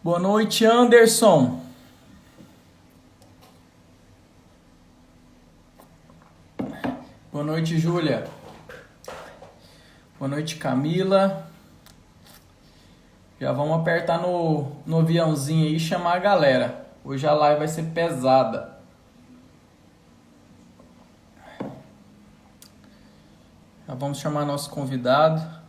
Boa noite, Anderson. Boa noite, Júlia. Boa noite, Camila. Já vamos apertar no aviãozinho aí e chamar a galera. Hoje a live vai ser pesada. Já vamos chamar nosso convidado.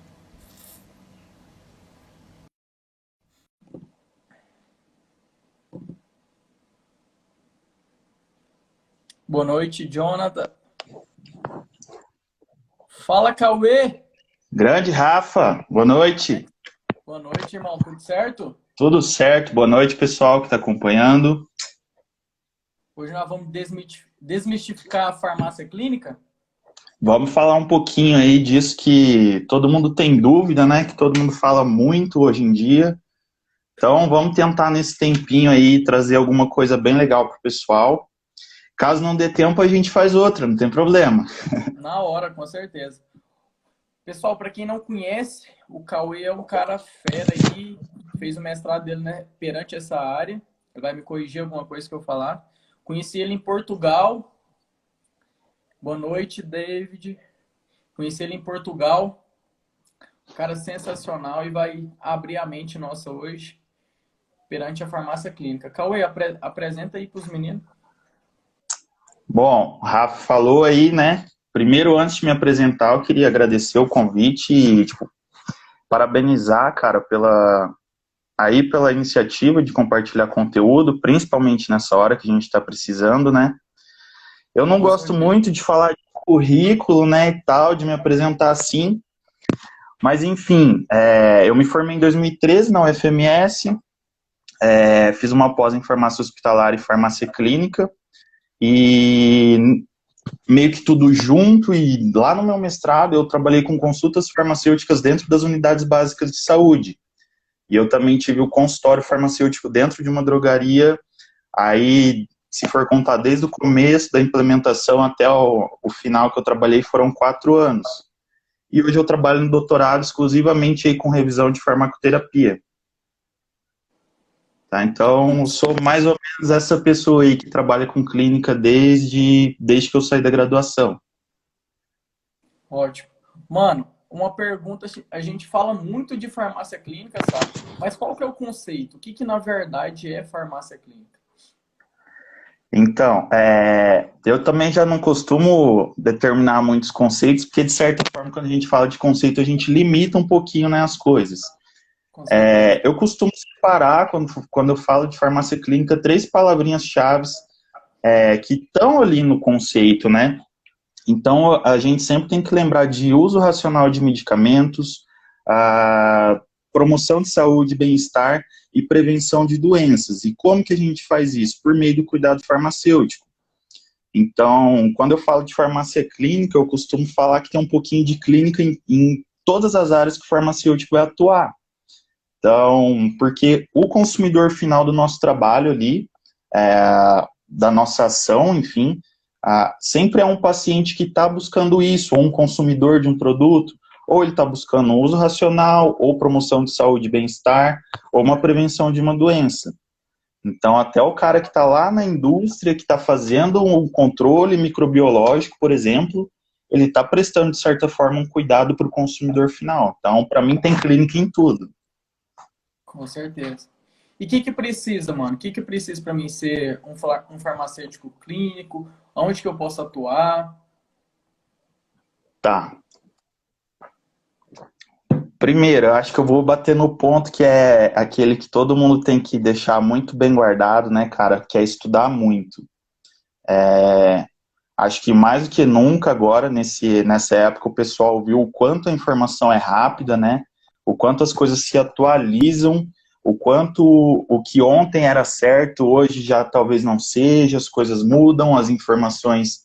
Boa noite, Jonathan. Fala, Cauê. Grande Rafa, boa noite. Boa noite, irmão. Tudo certo? Tudo certo? Boa noite, pessoal que está acompanhando. Hoje nós vamos desmistificar a farmácia clínica. Vamos falar um pouquinho aí disso que todo mundo tem dúvida, né? Que todo mundo fala muito hoje em dia. Então, vamos tentar nesse tempinho aí trazer alguma coisa bem legal para o pessoal. Caso não dê tempo, a gente faz outra, não tem problema. Na hora, com certeza. Pessoal, para quem não conhece, o Cauê é um cara fera aí, fez o mestrado dele, né, perante essa área. Ele vai me corrigir alguma coisa que eu falar. Conheci ele em Portugal. Boa noite, David. Conheci ele em Portugal. Cara sensacional e vai abrir a mente nossa hoje perante a farmácia clínica. Cauê, apresenta aí para os meninos. Bom, o Rafa falou aí, né? Primeiro, antes de me apresentar, eu queria agradecer o convite e, parabenizar, cara, pela iniciativa de compartilhar conteúdo, principalmente nessa hora que a gente está precisando, né? Eu não Com gosto certeza. muito de falar de currículo, né, e tal, de me apresentar assim, mas enfim, eu me formei em 2013 na UFMS, fiz uma pós em farmácia hospitalar e farmácia clínica, e meio que tudo junto, e lá no meu mestrado eu trabalhei com consultas farmacêuticas dentro das unidades básicas de saúde. E eu também tive o consultório farmacêutico dentro de uma drogaria. Aí, se for contar desde o começo da implementação até o final que eu trabalhei, foram 4 anos. E hoje eu trabalho no doutorado exclusivamente aí com revisão de farmacoterapia. Tá? Então, eu sou mais ou menos essa pessoa aí que trabalha com clínica desde que eu saí da graduação. Ótimo. Mano, uma pergunta, a gente fala muito de farmácia clínica, sabe? Mas qual que é o conceito? O que que na verdade é farmácia clínica? Então, eu também já não costumo determinar muitos conceitos, porque de certa forma, quando a gente fala de conceito, a gente limita um pouquinho, né, as coisas. Com certeza. Eu costumo separar, quando eu falo de farmácia clínica, 3 palavrinhas-chave que estão ali no conceito, né? Então, a gente sempre tem que lembrar de uso racional de medicamentos, a promoção de saúde e bem-estar e prevenção de doenças. E como que a gente faz isso? Por meio do cuidado farmacêutico. Então, quando eu falo de farmácia clínica, eu costumo falar que tem um pouquinho de clínica em todas as áreas que o farmacêutico vai atuar. Então, porque o consumidor final do nosso trabalho ali, da nossa ação, enfim, sempre é um paciente que está buscando isso, ou um consumidor de um produto, ou ele está buscando um uso racional, ou promoção de saúde e bem-estar, ou uma prevenção de uma doença. Então, até o cara que está lá na indústria, que está fazendo um controle microbiológico, por exemplo, ele está prestando, de certa forma, um cuidado para o consumidor final. Então, para mim, tem clínica em tudo. Com certeza. E o que que precisa, mano? O que que precisa para mim ser um farmacêutico clínico? Onde que eu posso atuar? Tá. Primeiro, eu acho que eu vou bater no ponto que é aquele que todo mundo tem que deixar muito bem guardado, né, cara, que é estudar muito. Acho que mais do que nunca agora, nessa época, o pessoal viu o quanto a informação é rápida, né? O quanto as coisas se atualizam, o quanto o que ontem era certo, hoje já talvez não seja, as coisas mudam, as informações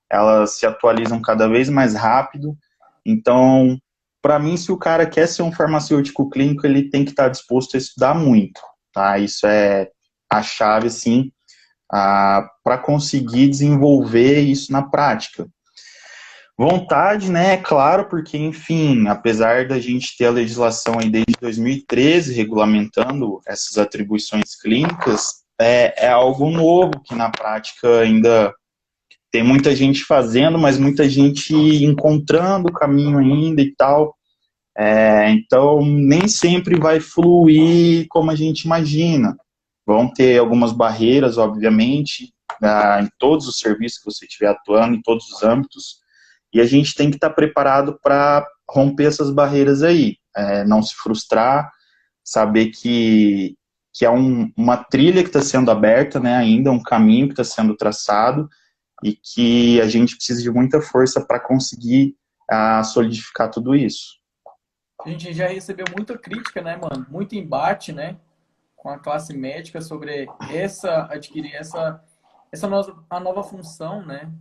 elas se atualizam cada vez mais rápido. Então, para mim, se o cara quer ser um farmacêutico clínico, ele tem que estar disposto a estudar muito, tá? Isso é a chave, sim, para conseguir desenvolver isso na prática. Vontade, né? É claro, porque, enfim, apesar da gente ter a legislação aí desde 2013 regulamentando essas atribuições clínicas, é algo novo que na prática ainda tem muita gente fazendo, mas muita gente encontrando o caminho ainda e tal. Então, nem sempre vai fluir como a gente imagina. Vão ter algumas barreiras, obviamente, em todos os serviços que você estiver atuando, em todos os âmbitos, e a gente tem que estar preparado para romper essas barreiras aí, não se frustrar, saber que é uma trilha que está sendo aberta, né, ainda, um caminho que está sendo traçado, e que a gente precisa de muita força para conseguir solidificar tudo isso. A gente já recebeu muita crítica, né, mano? Muito embate, né? Com a classe médica sobre adquirir a nova função, né?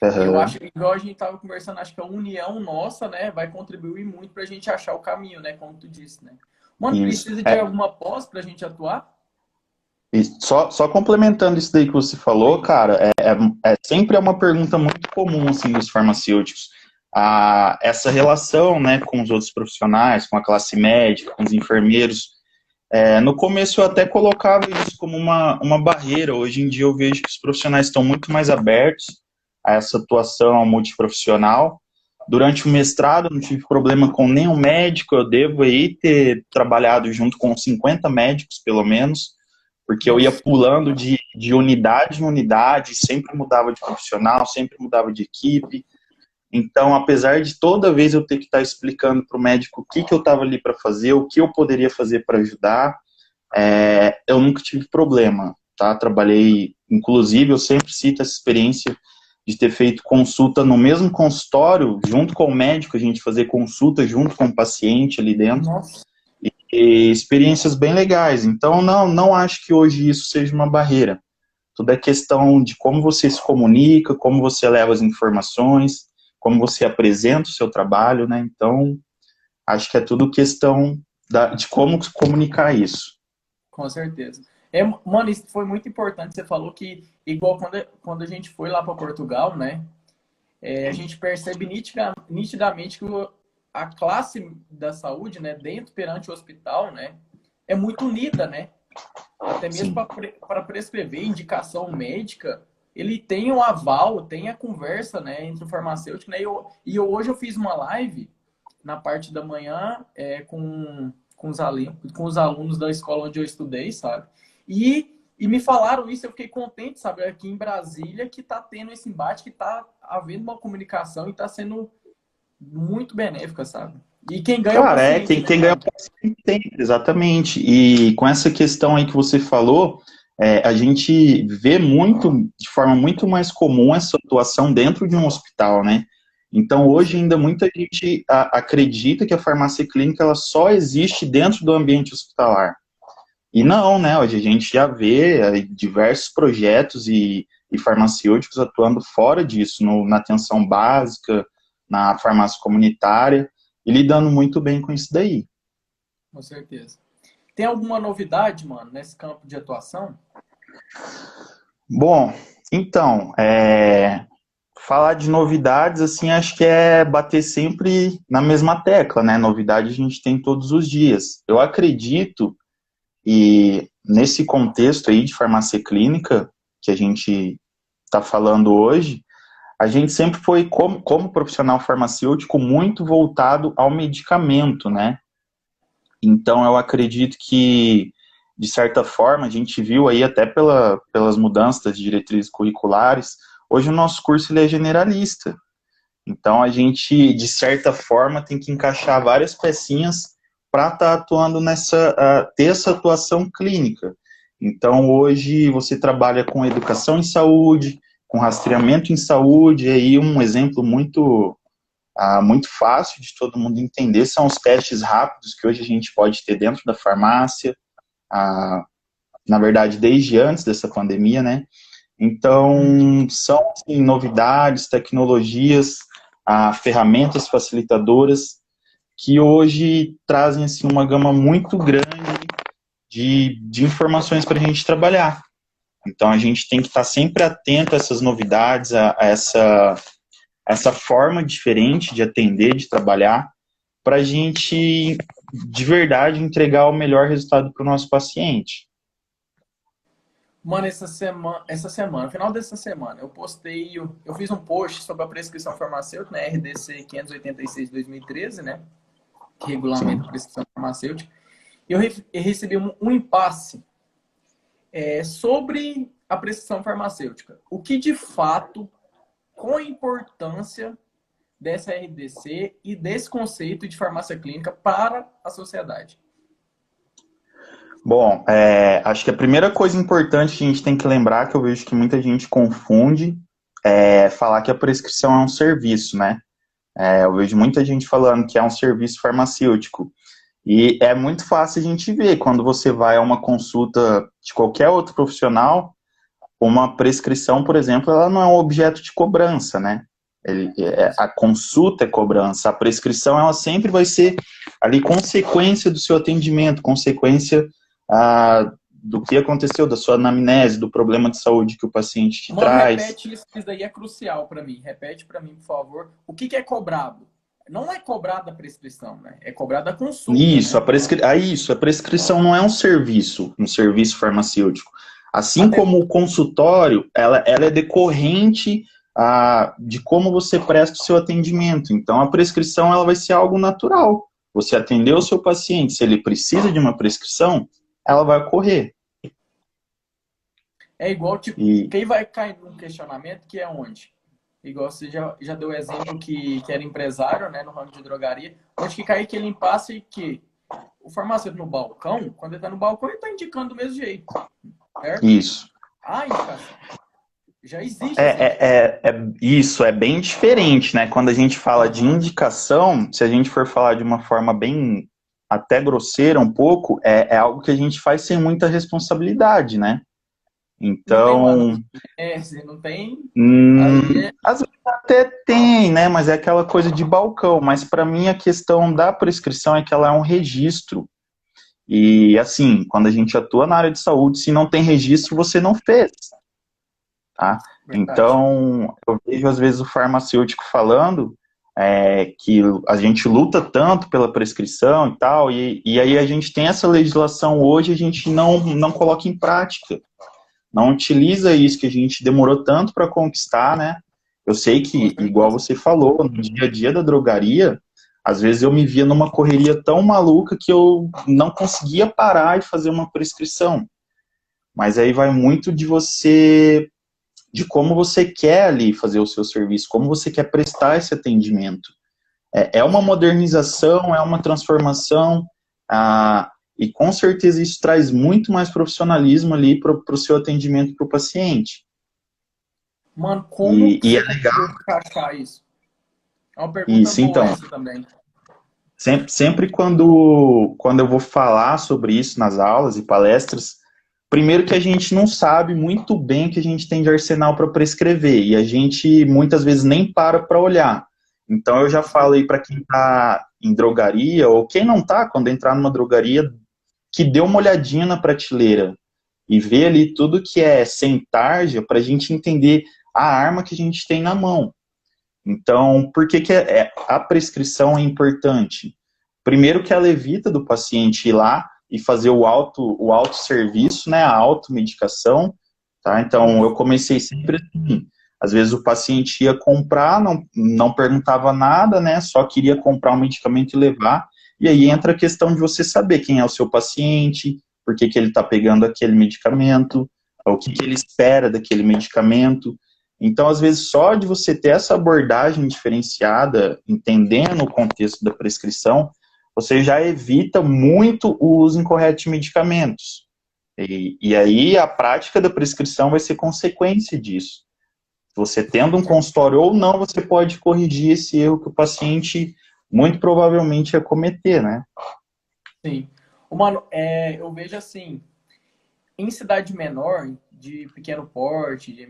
E eu Uhum. acho que, igual a gente estava conversando, acho que a união nossa, né, vai contribuir muito para a gente achar o caminho, né, como tu disse, né? Mano, Isso. precisa de alguma pós para a gente atuar? E só complementando isso daí que você falou, Oi. cara, sempre é uma pergunta muito comum, assim, dos farmacêuticos. Essa relação, né, com os outros profissionais, com a classe médica, com os enfermeiros. No começo eu até colocava isso como uma barreira. Hoje em dia eu vejo que os profissionais estão muito mais abertos a essa atuação multiprofissional. Durante o mestrado, eu não tive problema com nenhum médico, eu devo aí ter trabalhado junto com 50 médicos, pelo menos, porque eu ia Nossa, pulando de unidade em unidade, sempre mudava de profissional, sempre mudava de equipe. Então, apesar de toda vez eu ter que estar explicando para o médico o que eu estava ali para fazer, o que eu poderia fazer para ajudar, eu nunca tive problema, tá? Trabalhei, inclusive, eu sempre cito essa experiência de ter feito consulta no mesmo consultório, junto com o médico, a gente fazer consulta junto com o paciente ali dentro, nossa, e experiências bem legais. Então, não acho que hoje isso seja uma barreira. Tudo é questão de como você se comunica, como você leva as informações, como você apresenta o seu trabalho, né? Então, acho que é tudo questão de como comunicar isso. com certeza. Mano, isso foi muito importante. Você falou que, igual quando a gente foi lá para Portugal, né? A gente percebe nitidamente que a classe da saúde, né, dentro perante o hospital, né, é muito unida, né? Até mesmo Sim. para prescrever indicação médica, ele tem o aval, tem a conversa, né, entre o farmacêutico, né? Hoje eu fiz uma live na parte da manhã com os alunos da escola onde eu estudei, sabe? E me falaram isso, eu fiquei contente, sabe? Aqui em Brasília que tá tendo esse embate, que tá havendo uma comunicação e tá sendo muito benéfica, sabe? E quem ganha é o Cara, paciente, né, quem ganha mano? o paciente sempre, exatamente. E com essa questão aí que você falou, a gente vê muito, de forma muito mais comum essa atuação dentro de um hospital, né? Então, Com hoje ainda certeza. muita gente acredita que a farmácia clínica ela só existe dentro do ambiente hospitalar. E não, né? Hoje a gente já vê diversos projetos e farmacêuticos atuando fora disso, na atenção básica, na farmácia comunitária, e lidando muito bem com isso daí. Com certeza. Tem alguma novidade, mano, nesse campo de atuação? Bom, então, falar de novidades, assim, acho que é bater sempre na mesma tecla, né? Novidade a gente tem todos os dias. Eu acredito, e nesse contexto aí de farmácia clínica, que a gente está falando hoje, a gente sempre foi, como profissional farmacêutico, muito voltado ao medicamento, né? Então, eu acredito que, de certa forma, a gente viu aí até pelas mudanças de diretrizes curriculares, hoje o nosso curso ele é generalista. Então, a gente, de certa forma, tem que encaixar várias pecinhas para estar atuando ter essa atuação clínica. Então, hoje você trabalha com educação em saúde, com rastreamento em saúde, e aí um exemplo muito fácil de todo mundo entender são os testes rápidos que hoje a gente pode ter dentro da farmácia, ah, na verdade, desde antes dessa pandemia, né? Então, são assim, novidades, tecnologias, ferramentas facilitadoras que hoje trazem assim, uma gama muito grande de informações para a gente trabalhar. Então, a gente tem que estar sempre atento a essas novidades, a essa forma diferente de atender, de trabalhar, para a gente, de verdade, entregar o melhor resultado para o nosso paciente. Mano, no final dessa semana, eu fiz um post sobre a prescrição farmacêutica, né, RDC 586 de 2013, né, que regulamenta a Sim. prescrição farmacêutica. E eu recebi um impasse sobre a prescrição farmacêutica. O que de fato, qual a importância dessa RDC e desse conceito de farmácia clínica para a sociedade? Bom, acho que a primeira coisa importante que a gente tem que lembrar, que eu vejo que muita gente confunde, é falar que a prescrição é um serviço, né? Eu vejo muita gente falando que é um serviço farmacêutico. E é muito fácil a gente ver, quando você vai a uma consulta de qualquer outro profissional, uma prescrição, por exemplo, ela não é um objeto de cobrança, né? A consulta é cobrança, a prescrição ela sempre vai ser ali consequência do seu atendimento, consequência do que aconteceu, da sua anamnese, do problema de saúde que o paciente te Mano, traz. repete isso, isso daí é crucial para mim. Repete para mim, por favor. O que é cobrado? Não é cobrada a prescrição, né? É cobrada a consulta, Isso, né? a prescrição não é um serviço farmacêutico. Assim Até como o consultório, ela é decorrente de como você presta o seu atendimento. Então, a prescrição ela vai ser algo natural. Você atendeu o seu paciente, se ele precisa de uma prescrição, ela vai ocorrer. é igual, tipo, E quem vai cair num questionamento que é onde? Igual você já deu o exemplo que era empresário, né, no ramo de drogaria, onde que cai aquele impasse que o farmacêutico no balcão, quando ele está no balcão, ele está indicando do mesmo jeito, certo? isso. A indicação. Já existe essa indicação. Isso é bem diferente, né? Quando a gente fala de Aham. indicação, se a gente for falar de uma forma bem até grosseira um pouco, é algo que a gente faz sem muita responsabilidade, né? Não tem uma Então, anamnese, não tem. Aí é. às vezes até tem, né? Mas é aquela coisa de balcão. Mas para mim a questão da prescrição é que ela é um registro. E assim, quando a gente atua na área de saúde, se não tem registro, você não fez, tá? Verdade. Então, eu vejo às vezes o farmacêutico falando que a gente luta tanto pela prescrição e tal, e aí a gente tem essa legislação hoje, a gente não coloca em prática, não utiliza isso que a gente demorou tanto para conquistar, né? Eu sei Com que, igual certeza. você falou, no dia a dia da drogaria, às vezes eu me via numa correria tão maluca que eu não conseguia parar e fazer uma prescrição. Mas aí vai muito de você, de como você quer ali fazer o seu serviço, como você quer prestar esse atendimento. É uma modernização, é uma transformação, e com certeza isso traz muito mais profissionalismo ali para o seu atendimento para o paciente. Mano, como que E é você conseguiu encaixar isso? É uma pergunta isso, boa então. essa também. Sempre quando eu vou falar sobre isso nas aulas e palestras, primeiro que a gente não sabe muito bem o que a gente tem de arsenal para prescrever, e a gente muitas vezes nem para olhar. Então eu já Com certeza. falei para quem está em drogaria, ou quem não está, quando entrar numa drogaria, que dê uma olhadinha na prateleira e ver ali tudo que é sem tarja para a gente entender a arma que a gente tem na mão. Então, por que a prescrição é importante? Primeiro que ela evita do paciente ir lá e fazer o autosserviço, né, a automedicação, tá? Então, eu comecei sempre assim. Às vezes o paciente ia comprar, não perguntava nada, né, só queria comprar um medicamento e levar, e aí entra a questão de você saber quem é o seu paciente, por que ele está pegando aquele medicamento, o que ele espera daquele medicamento. Então, às vezes, só de você ter essa abordagem diferenciada, entendendo o contexto da prescrição, você já evita muito o uso incorreto de medicamentos. E aí a prática da prescrição vai ser consequência disso. Você tendo um consultório ou não, você pode corrigir esse erro que o paciente muito provavelmente ia cometer, né? Sim. Mano, eu vejo assim, em cidade menor, de pequeno porte, de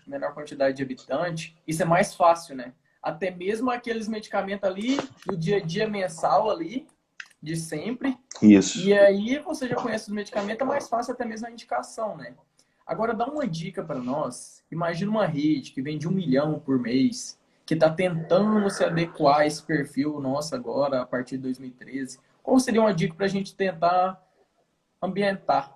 menor quantidade de habitante, isso é mais fácil, né? Até mesmo aqueles medicamentos ali do dia a dia mensal ali, de sempre. Isso. E aí você já conhece os medicamentos, é mais fácil até mesmo a indicação, né? Agora dá uma dica para nós. Imagina uma rede que vende 1 milhão por mês. que está tentando se adequar a esse perfil nosso agora, a partir de 2013? Qual seria uma dica para a gente tentar ambientar?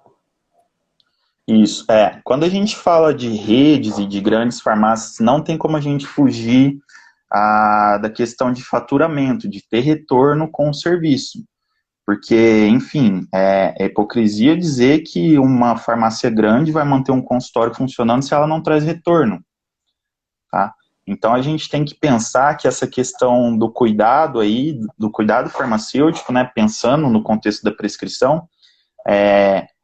Isso, quando a gente fala de redes e de grandes farmácias, não tem como a gente fugir da questão de faturamento, de ter retorno com o serviço. Porque, enfim, é hipocrisia dizer que uma farmácia grande vai manter um consultório funcionando se ela não traz retorno, tá? Então, a gente tem que pensar que essa questão do cuidado aí, do cuidado farmacêutico, né, pensando no contexto da prescrição,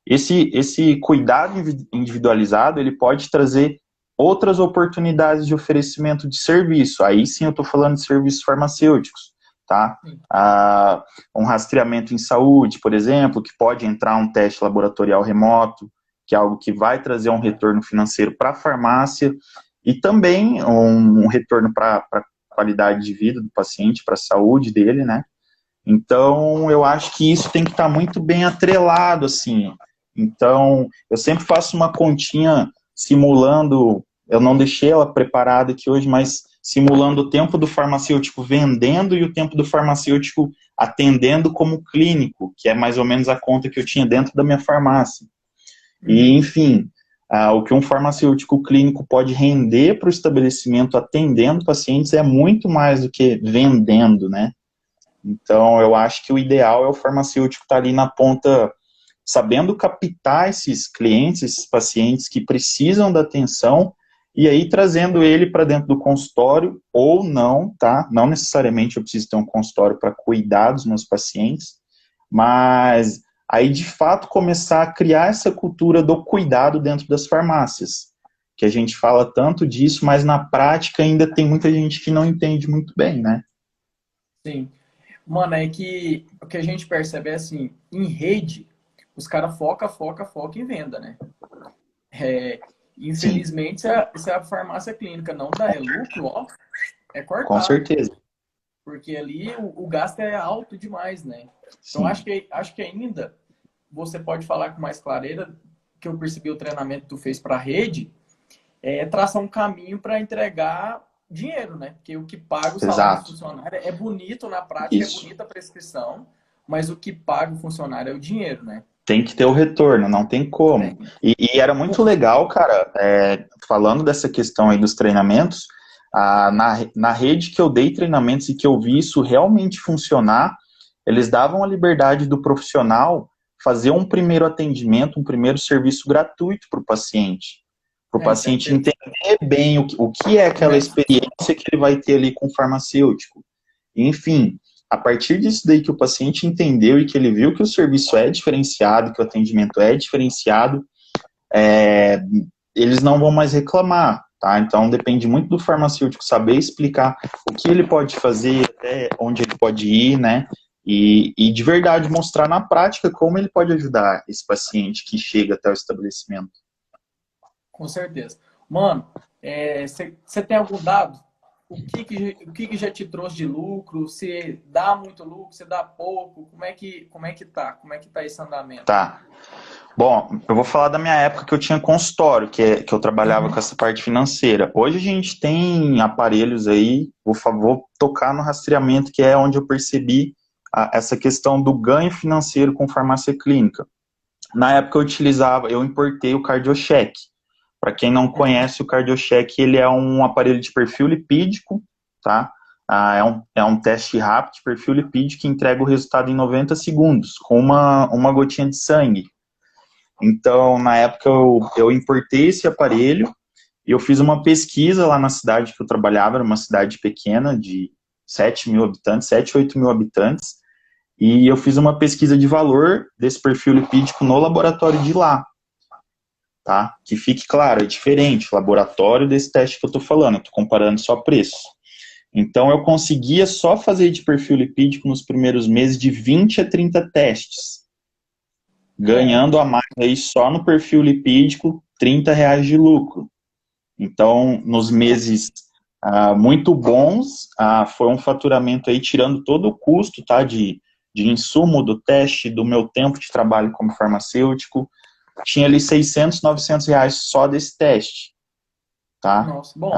esse cuidado individualizado, ele pode trazer outras oportunidades de oferecimento de serviço. Aí sim eu estou falando de serviços farmacêuticos, tá? Um rastreamento em saúde, por exemplo, que pode entrar um teste laboratorial remoto, que é algo que vai trazer um retorno financeiro para a farmácia, e também um retorno para a qualidade de vida do paciente, para a saúde dele, né? Então, eu acho que isso tem que estar muito bem atrelado, assim. Então, eu sempre faço uma continha simulando, eu não deixei ela preparada aqui hoje, mas simulando o tempo do farmacêutico vendendo e o tempo do farmacêutico atendendo como clínico, que é mais ou menos a conta que eu tinha dentro da minha farmácia. E, enfim, o que um farmacêutico clínico pode render para o estabelecimento atendendo pacientes é muito mais do que vendendo, né? Então, eu acho que o ideal é o farmacêutico estar ali na ponta, sabendo captar esses clientes, esses pacientes que precisam da atenção, e aí trazendo ele para dentro do consultório, ou não, tá? Não necessariamente eu preciso ter um consultório para cuidar dos meus pacientes, mas aí, de fato, começar a criar essa cultura do cuidado dentro das farmácias, que a gente fala tanto disso, mas na prática ainda tem muita gente que não entende muito bem, né? Sim. Mano, é que o que a gente percebe é assim, em rede, os caras foca em venda, né? Sim, Infelizmente, se a farmácia clínica não dá lucro, ó, é com cortado. certeza. Porque ali o gasto é alto demais, né? Então, Sim, acho que ainda você pode falar com mais clareza, que eu percebi o treinamento que tu fez para a rede, traçar um caminho para entregar dinheiro, né? Porque o que paga o salário do exato. funcionário é bonito na prática, é Isso. bonita a prescrição, mas o que paga o funcionário é o dinheiro, né? Tem que ter o retorno, não tem como. Tem. E era muito legal, cara, falando dessa questão aí dos treinamentos, na rede que eu dei treinamentos e que eu vi isso realmente funcionar, eles davam a liberdade do profissional fazer um primeiro atendimento, um primeiro serviço gratuito para o Isso é paciente interessante. entender bem o que é Como aquela é que funciona? experiência que ele vai ter ali com o farmacêutico. Enfim, a partir disso daí que o paciente entendeu e que ele viu que o serviço é diferenciado, que o atendimento é diferenciado, é, eles não vão mais reclamar, tá? Então depende muito do farmacêutico saber explicar o que ele pode fazer, até onde ele pode ir, né? E de verdade mostrar na prática como ele pode ajudar esse paciente que chega até o estabelecimento. Com certeza. Mano, você tem algum dado? O que já te trouxe de lucro? Se dá muito lucro, se dá pouco? Como é que tá? Como é que tá esse andamento? Tá. Bom, eu vou falar da minha época que eu tinha consultório, que eu trabalhava com Uhum. essa parte financeira. Hoje a gente tem aparelhos aí, vou tocar no rastreamento, que é onde eu percebi essa questão do ganho financeiro com farmácia clínica. Na época eu importei o CardioCheck. Para quem não conhece, o CardioCheck, ele é um aparelho de perfil lipídico, tá? É um teste rápido de perfil lipídico que entrega o resultado em 90 segundos, com uma gotinha de sangue. Então, na época, eu importei esse aparelho e eu fiz uma pesquisa lá na cidade que eu trabalhava, era uma cidade pequena, de 7 mil habitantes, 7, 8 mil habitantes, e eu fiz uma pesquisa de valor desse perfil lipídico no laboratório de lá, tá? Que fique claro, é diferente o laboratório desse teste que eu estou falando, eu estou comparando só preço. Então, eu conseguia só fazer de perfil lipídico nos primeiros meses de 20 a 30 testes, É, ganhando a mais aí só no perfil lipídico R$ 30 de lucro. Então, nos meses muito bons, foi um faturamento aí, tirando todo o custo, tá, de insumo do teste, do meu tempo de trabalho como farmacêutico, tinha ali R$ 600, R$ 900 só desse teste. tá? Nossa, bom.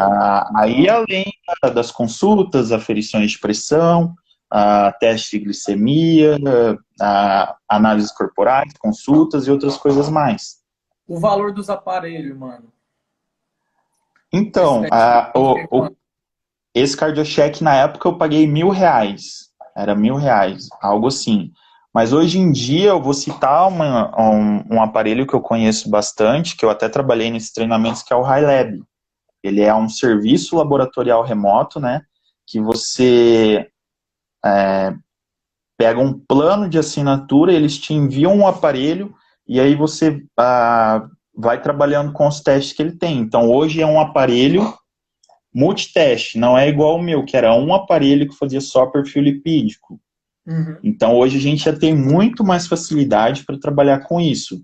Aí, Então, além das consultas, aferições de pressão, teste de glicemia, análises corporais, consultas e outras coisas mais. o valor dos aparelhos, mano. Esse Então, teste fica quanto? esse CardioCheck, na época, eu paguei R$ 1.000. Era R$ 1.000, algo assim. Mas hoje em dia, eu vou citar um aparelho que eu conheço bastante, que eu até trabalhei nesses treinamentos, que é o HiLab. Ele é um serviço laboratorial remoto, né? Que você pega um plano de assinatura, eles te enviam um aparelho e aí você vai trabalhando com os testes que ele tem. Então, hoje é um aparelho multiteste, não é igual o meu, que era um aparelho que fazia só perfil lipídico. Uhum. Então, hoje a gente já tem muito mais facilidade para trabalhar com isso.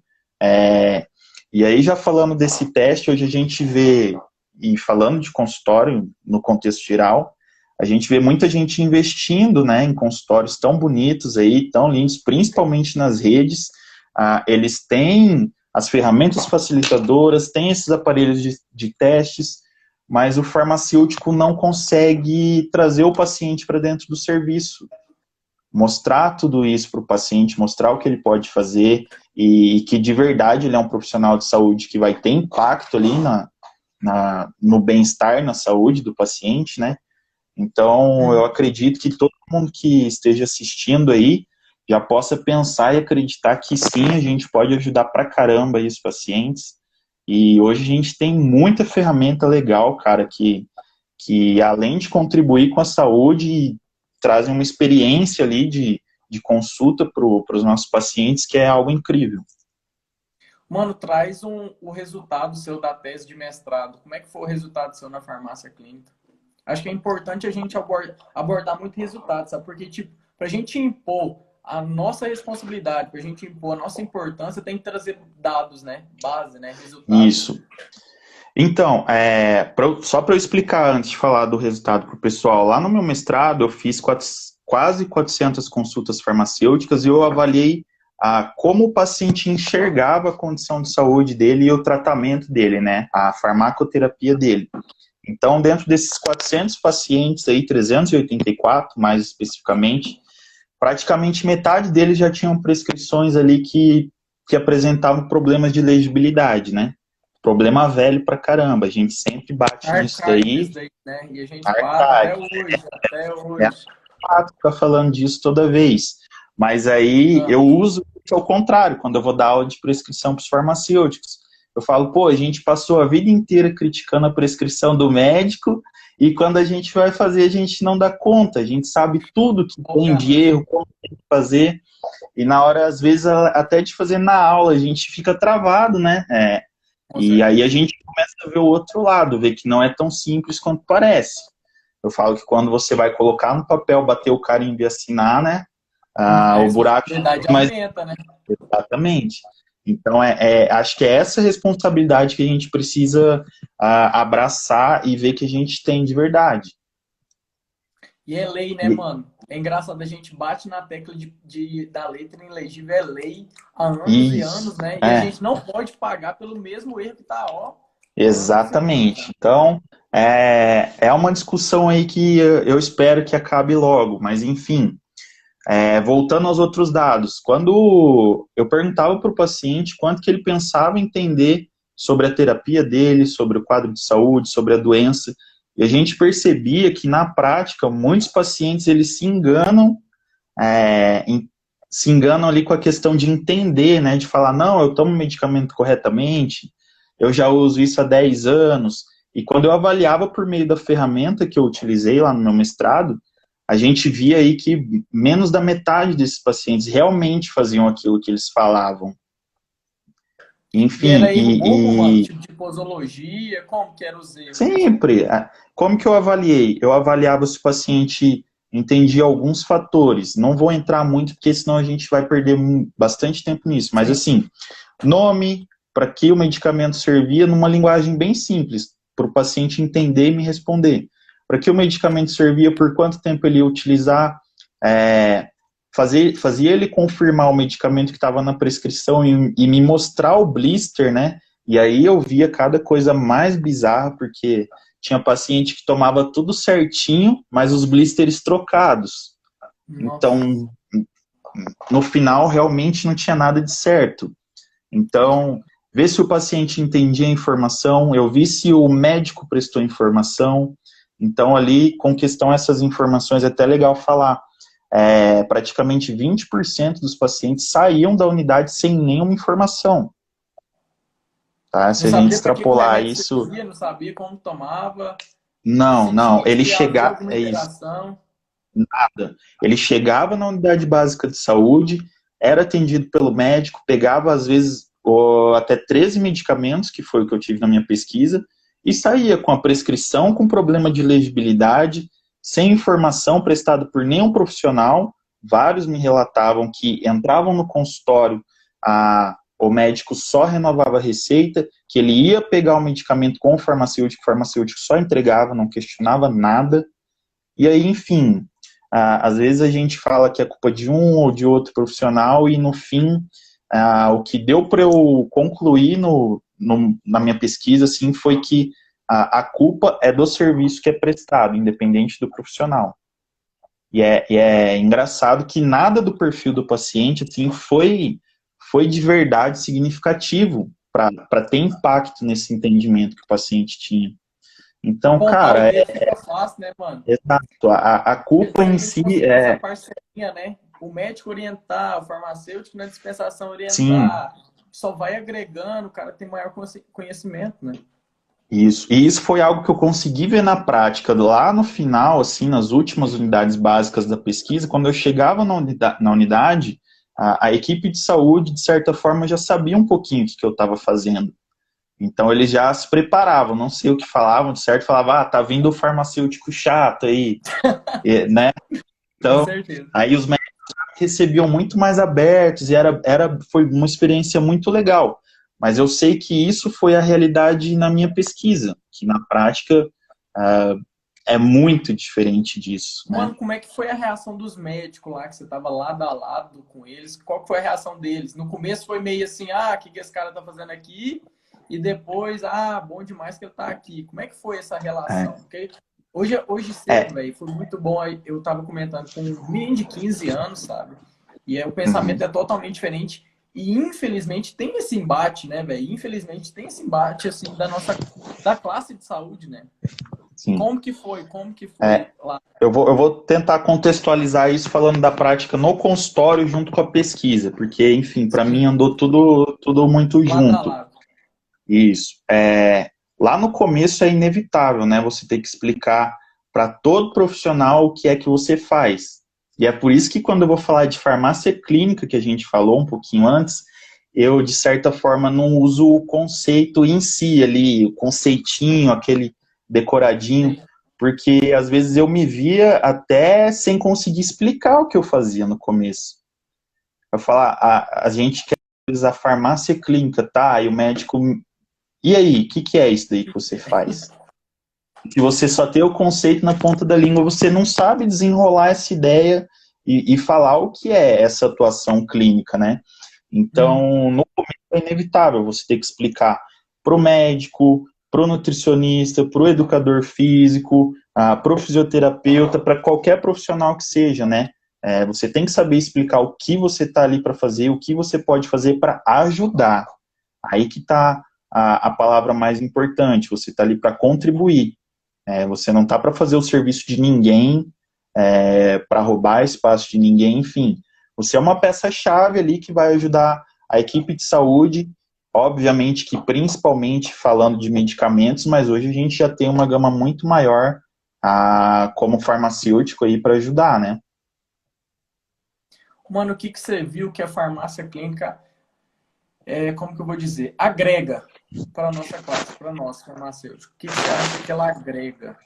E aí, já falando desse teste, hoje a gente vê, e falando de consultório no contexto geral, a gente vê muita gente investindo, né, em consultórios tão bonitos aí, tão lindos, principalmente nas redes. Eles têm as ferramentas facilitadoras, têm esses aparelhos de testes, mas o farmacêutico não consegue trazer o paciente para dentro do serviço, mostrar tudo isso para o paciente, mostrar o que ele pode fazer e que de verdade ele é um profissional de saúde que vai ter impacto ali no bem-estar, na saúde do paciente, né? Então, eu acredito que todo mundo que esteja assistindo aí já possa pensar e acreditar que sim, a gente pode ajudar pra caramba aí os pacientes. E hoje a gente tem muita ferramenta legal, cara, que além de contribuir com a saúde, trazem uma experiência ali de consulta para os nossos pacientes, que é algo incrível. Mano, traz o resultado seu da tese de mestrado. Como é que foi o resultado seu na farmácia clínica? Acho que é importante a gente abordar muito resultado, sabe? Porque, tipo, pra gente impor a nossa responsabilidade, pra gente impor a nossa importância, tem que trazer dados, né? Base, né? Resultado. Isso. Então, só para eu explicar antes de falar do resultado para o pessoal, lá no meu mestrado eu fiz quase 400 consultas farmacêuticas e eu avaliei como o paciente enxergava a condição de saúde dele e o tratamento dele, né, a farmacoterapia dele. Então, dentro desses 400 pacientes, aí, 384 mais especificamente, praticamente metade deles já tinham prescrições ali que apresentavam problemas de legibilidade, né? Problema velho pra caramba, a gente sempre bate nisso Arcaico isso daí, daí, né? E a gente paga até arcade, hoje, até é hoje. chato ficar falando disso toda vez. Mas aí eu Aham. uso ao contrário, quando eu vou dar aula de prescrição para os farmacêuticos. Eu falo, pô, a gente passou a vida inteira criticando a prescrição do médico e quando a gente vai fazer, a gente não dá conta, a gente sabe tudo que Qual que tem é a de erro, como tem que fazer, e na hora, às vezes, até de fazer na aula, a gente fica travado, né? Com E aí a certeza. gente começa a ver o outro lado, ver que não é tão simples quanto parece. Eu falo que quando você vai colocar no papel, bater o carimbo e assinar, né? A O buraco responsabilidade é mais aumenta, né? exatamente. Então, acho que é essa responsabilidade que a gente precisa abraçar e ver que a gente tem de verdade. E é lei, né, E- mano? É engraçado, a gente bate na tecla da letra ilegível, é lei há anos e Isso, anos, né? E a gente não pode pagar pelo mesmo erro que tá, ó, anos e anos já. exatamente. Então, é uma discussão aí que eu espero que acabe logo, mas enfim. Voltando aos outros dados, quando eu perguntava para o paciente quanto que ele pensava entender sobre a terapia dele, sobre o quadro de saúde, sobre a doença, e a gente percebia que na prática muitos pacientes eles é, em- se enganam ali com a questão de entender, né, de falar, não, eu tomo medicamento corretamente, eu já uso isso há 10 anos, e quando eu avaliava por meio da ferramenta que eu utilizei lá no meu mestrado, a gente via aí que menos da metade desses pacientes realmente faziam aquilo que eles falavam. E era Enfim, erro bobo, mano? Tipo de posologia, como que eram os erros? sempre. Como que eu avaliei? Eu avaliava se o paciente entendia alguns fatores. Não vou entrar muito, porque senão a gente vai perder bastante tempo nisso. Mas, Sim. assim, nome, para que o medicamento servia, numa linguagem bem simples, para o paciente entender e me responder. Para que o medicamento servia, por quanto tempo ele ia utilizar, fazia ele confirmar o medicamento que estava na prescrição e me mostrar o blister, né? E aí eu via cada coisa mais bizarra, porque tinha paciente que tomava tudo certinho, mas os blisters trocados. Nossa. Então, no final, realmente não tinha nada de certo. Então, ver se o paciente entendia a informação, eu vi se o médico prestou informação. Então, ali, com questão a essas informações, é até legal falar, praticamente 20% dos pacientes saíam da unidade sem nenhuma informação. Tá? Se Não a gente sabia para que o extrapolar remédio isso... servia, não sabia como tomava, Não, se não, tinha que haver alguma é isso. interação. Ele chegava na unidade básica de saúde, era atendido pelo médico, pegava às vezes até 13 medicamentos, que foi o que eu tive na minha pesquisa, e saía com a prescrição com problema de legibilidade, sem informação prestada por nenhum profissional. Vários me relatavam que entravam no consultório, o médico só renovava a receita, que ele ia pegar o medicamento com o farmacêutico só entregava, não questionava nada. E aí, enfim, às vezes a gente fala que é culpa de um ou de outro profissional e no fim, o que deu para eu concluir na minha pesquisa assim, foi que a culpa é do serviço que é prestado, independente do profissional. E é engraçado que nada do perfil do paciente assim, foi de verdade significativo para ter impacto nesse entendimento que o paciente tinha. Então, Apontar o cara, dedo fica fácil, né, mano? exato. A culpa Se a em gente si conseguir essa é, parceria, né? O médico orientar, o farmacêutico na dispensação sim, orientar, só vai agregando, o cara tem maior conhecimento, né? isso. E isso foi algo que eu consegui ver na prática, lá no final, assim, nas últimas unidades básicas da pesquisa, quando eu chegava na unidade, a equipe de saúde, de certa forma, já sabia um pouquinho o que eu estava fazendo. Então, eles já se preparavam, não sei o que falavam, de certo, falava, tá vindo o farmacêutico chato aí, né? Com Então, certeza. aí os médicos recebiam muito mais abertos e foi uma experiência muito legal. Mas eu sei que isso foi a realidade na minha pesquisa, que na prática é muito diferente disso, né? Mano, como é que foi a reação dos médicos lá, que você tava lado a lado com eles? Qual que foi a reação deles? No começo foi meio assim, o que esse cara tá fazendo aqui? E depois, bom demais que ele tá aqui. Como é que foi essa É, relação? Porque hoje cedo, é, velho, foi muito bom. Eu tava comentando com um menino de 15 anos, sabe? E aí o pensamento uhum, é totalmente diferente. E infelizmente tem esse embate, né, velho? Infelizmente tem esse embate, assim, da classe de saúde, né? sim. Como que foi? Como que É, foi lá? eu vou tentar contextualizar isso falando da prática no consultório junto com a pesquisa, porque, enfim, para mim Sim, andou tudo muito lado a junto. lado. Isso. Lá no começo é inevitável, né? Você ter que explicar para todo profissional o que é que você faz. E é por isso que quando eu vou falar de farmácia clínica, que a gente falou um pouquinho antes, eu, de certa forma, não uso o conceito em si ali, o conceitinho, aquele decoradinho, Sim. porque às vezes eu me via até sem conseguir explicar o que eu fazia no começo. Eu falar, a gente quer usar farmácia clínica, tá? E o médico e aí, o que é isso daí que você faz? Se você só tem o conceito na ponta da língua, você não sabe desenrolar essa ideia e falar o que é essa atuação clínica, né? Uhum. Então, no começo é inevitável você ter que explicar para o médico, para o nutricionista, para o educador físico, para o fisioterapeuta, para qualquer profissional que seja, né? Você tem que saber explicar o que você está ali para fazer, o que você pode fazer para ajudar. Aí que está a palavra mais importante. Você está ali para contribuir. Você não está para fazer o serviço de ninguém, para roubar espaço de ninguém, enfim. Você é uma peça-chave ali que vai ajudar a equipe de saúde, obviamente que principalmente falando de medicamentos, mas hoje a gente já tem uma gama muito maior como farmacêutico aí para ajudar, né? Mano, o que que você viu que a farmácia clínica, como que eu vou dizer, agrega para a nossa classe, para nós farmacêuticos? O que que você acha que ela agrega?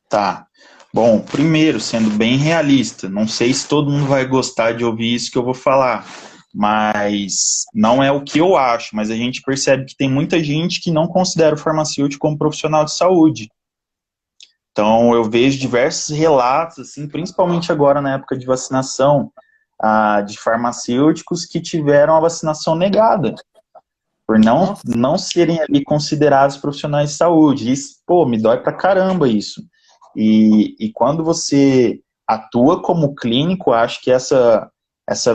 Tá. Bom, primeiro, sendo bem realista, não sei se todo mundo vai gostar de ouvir isso que eu vou falar, mas não é o que eu acho, mas a gente percebe que tem muita gente que não considera o farmacêutico como profissional de saúde. Então, eu vejo diversos relatos, assim, principalmente agora na época de vacinação, de farmacêuticos que tiveram a vacinação negada. por não, Nossa, não serem ali considerados profissionais de saúde. Isso, pô, me dói pra caramba isso. E quando você atua como clínico, acho que essa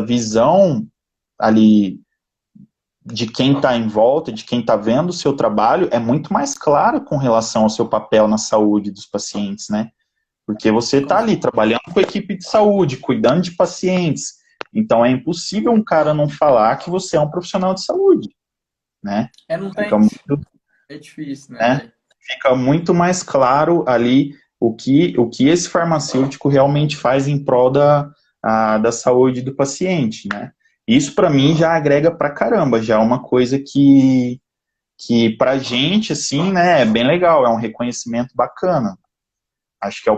visão ali de quem está em volta, de quem está vendo o seu trabalho, é muito mais clara com relação ao seu papel na saúde dos pacientes, né? Porque você com está ali certeza. trabalhando com a equipe de saúde, cuidando de pacientes. Então é impossível um cara não falar que você é um profissional de saúde, né? Não Fica tem. muito, É difícil, né, né? velho? Fica muito mais claro ali o que esse farmacêutico realmente faz em prol da saúde do paciente, né? Isso para mim já agrega pra caramba, já é uma coisa que pra gente, assim, né, é bem legal, é um reconhecimento bacana. Acho que é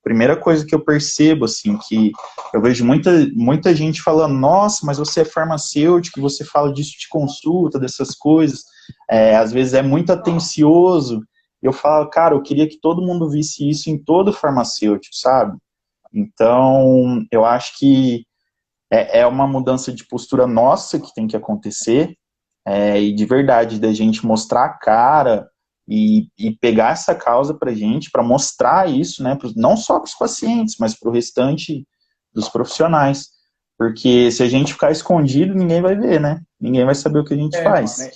primeira coisa que eu percebo, assim, que eu vejo muita gente falando, nossa, mas você é farmacêutico, você fala disso de consulta, dessas coisas, às vezes é muito atencioso. Eu falo, cara, eu queria que todo mundo visse isso em todo farmacêutico, sabe? Então, eu acho que é uma mudança de postura nossa que tem que acontecer, e de verdade, da gente mostrar a cara e pegar essa causa pra gente, para mostrar isso, né, não só para os pacientes, mas para o restante dos profissionais. Porque se a gente ficar escondido, ninguém vai ver, né? Ninguém vai saber o que a gente Mano, faz.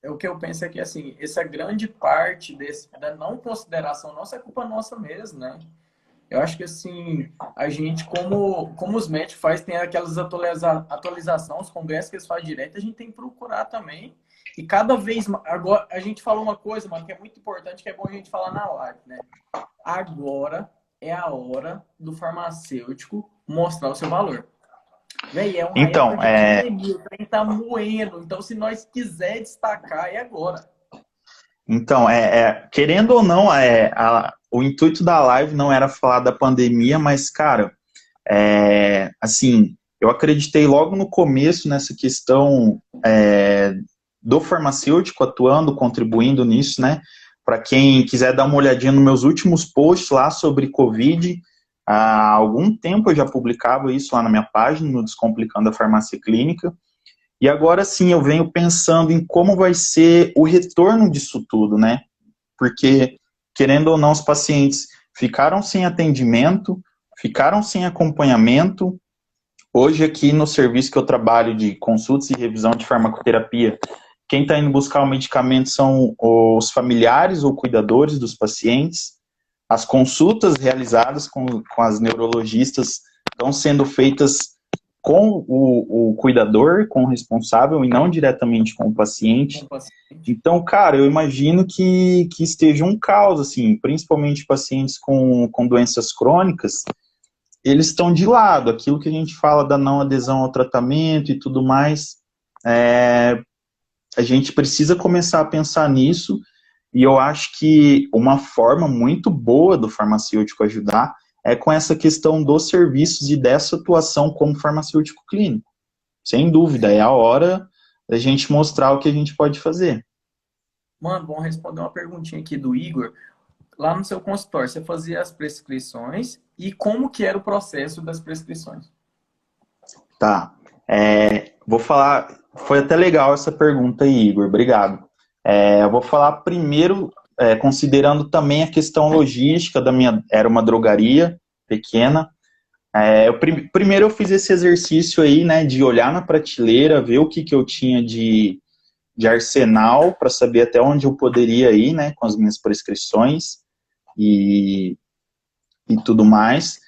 o que eu penso é que, assim, essa grande parte da não consideração nossa é culpa nossa mesmo, né? Eu acho que, assim, a gente, como os médicos faz, tem aquelas atualizações, os congressos que eles fazem direto, a gente tem que procurar também. E cada vez, agora, a gente falou uma coisa, mano, que é muito importante, que é bom a gente falar na live, né? Agora é a hora do farmacêutico mostrar o seu valor. Véi, é uma época Então, de pandemia, o trem tá moendo. Então, se nós quiser destacar, é agora. querendo ou não, o intuito da live não era falar da pandemia, mas, cara, assim, eu acreditei logo no começo nessa questão do farmacêutico atuando, contribuindo nisso, né? Para quem quiser dar uma olhadinha nos meus últimos posts lá sobre Covid, há algum tempo eu já publicava isso lá na minha página, no Descomplicando a Farmácia Clínica, e agora sim eu venho pensando em como vai ser o retorno disso tudo, né? Porque, querendo ou não, os pacientes ficaram sem atendimento, ficaram sem acompanhamento. Hoje, aqui no serviço que eu trabalho de consultas e revisão de farmacoterapia, quem está indo buscar o medicamento são os familiares ou cuidadores dos pacientes. As consultas realizadas com as neurologistas estão sendo feitas com o cuidador, com o responsável, e não diretamente com o paciente. Com o paciente. Então, cara, eu imagino que esteja um caos, assim, principalmente pacientes com doenças crônicas, eles estão de lado. Aquilo que a gente fala da não adesão ao tratamento e tudo mais, a gente precisa começar a pensar nisso, e eu acho que uma forma muito boa do farmacêutico ajudar é com essa questão dos serviços e dessa atuação como farmacêutico clínico. Sem dúvida, é a hora da gente mostrar o que a gente pode fazer. Mano, vamos responder uma perguntinha aqui do Igor. Lá no seu consultório, você fazia as prescrições e como que era o processo das prescrições? Tá. Vou falar. Foi até legal essa pergunta aí, Igor. Obrigado. Eu vou falar primeiro, considerando também a questão logística da minha. Era uma drogaria pequena. Primeiro eu fiz esse exercício aí, né, de olhar na prateleira, ver o que eu tinha de arsenal para saber até onde eu poderia ir, né, com as minhas prescrições e tudo mais.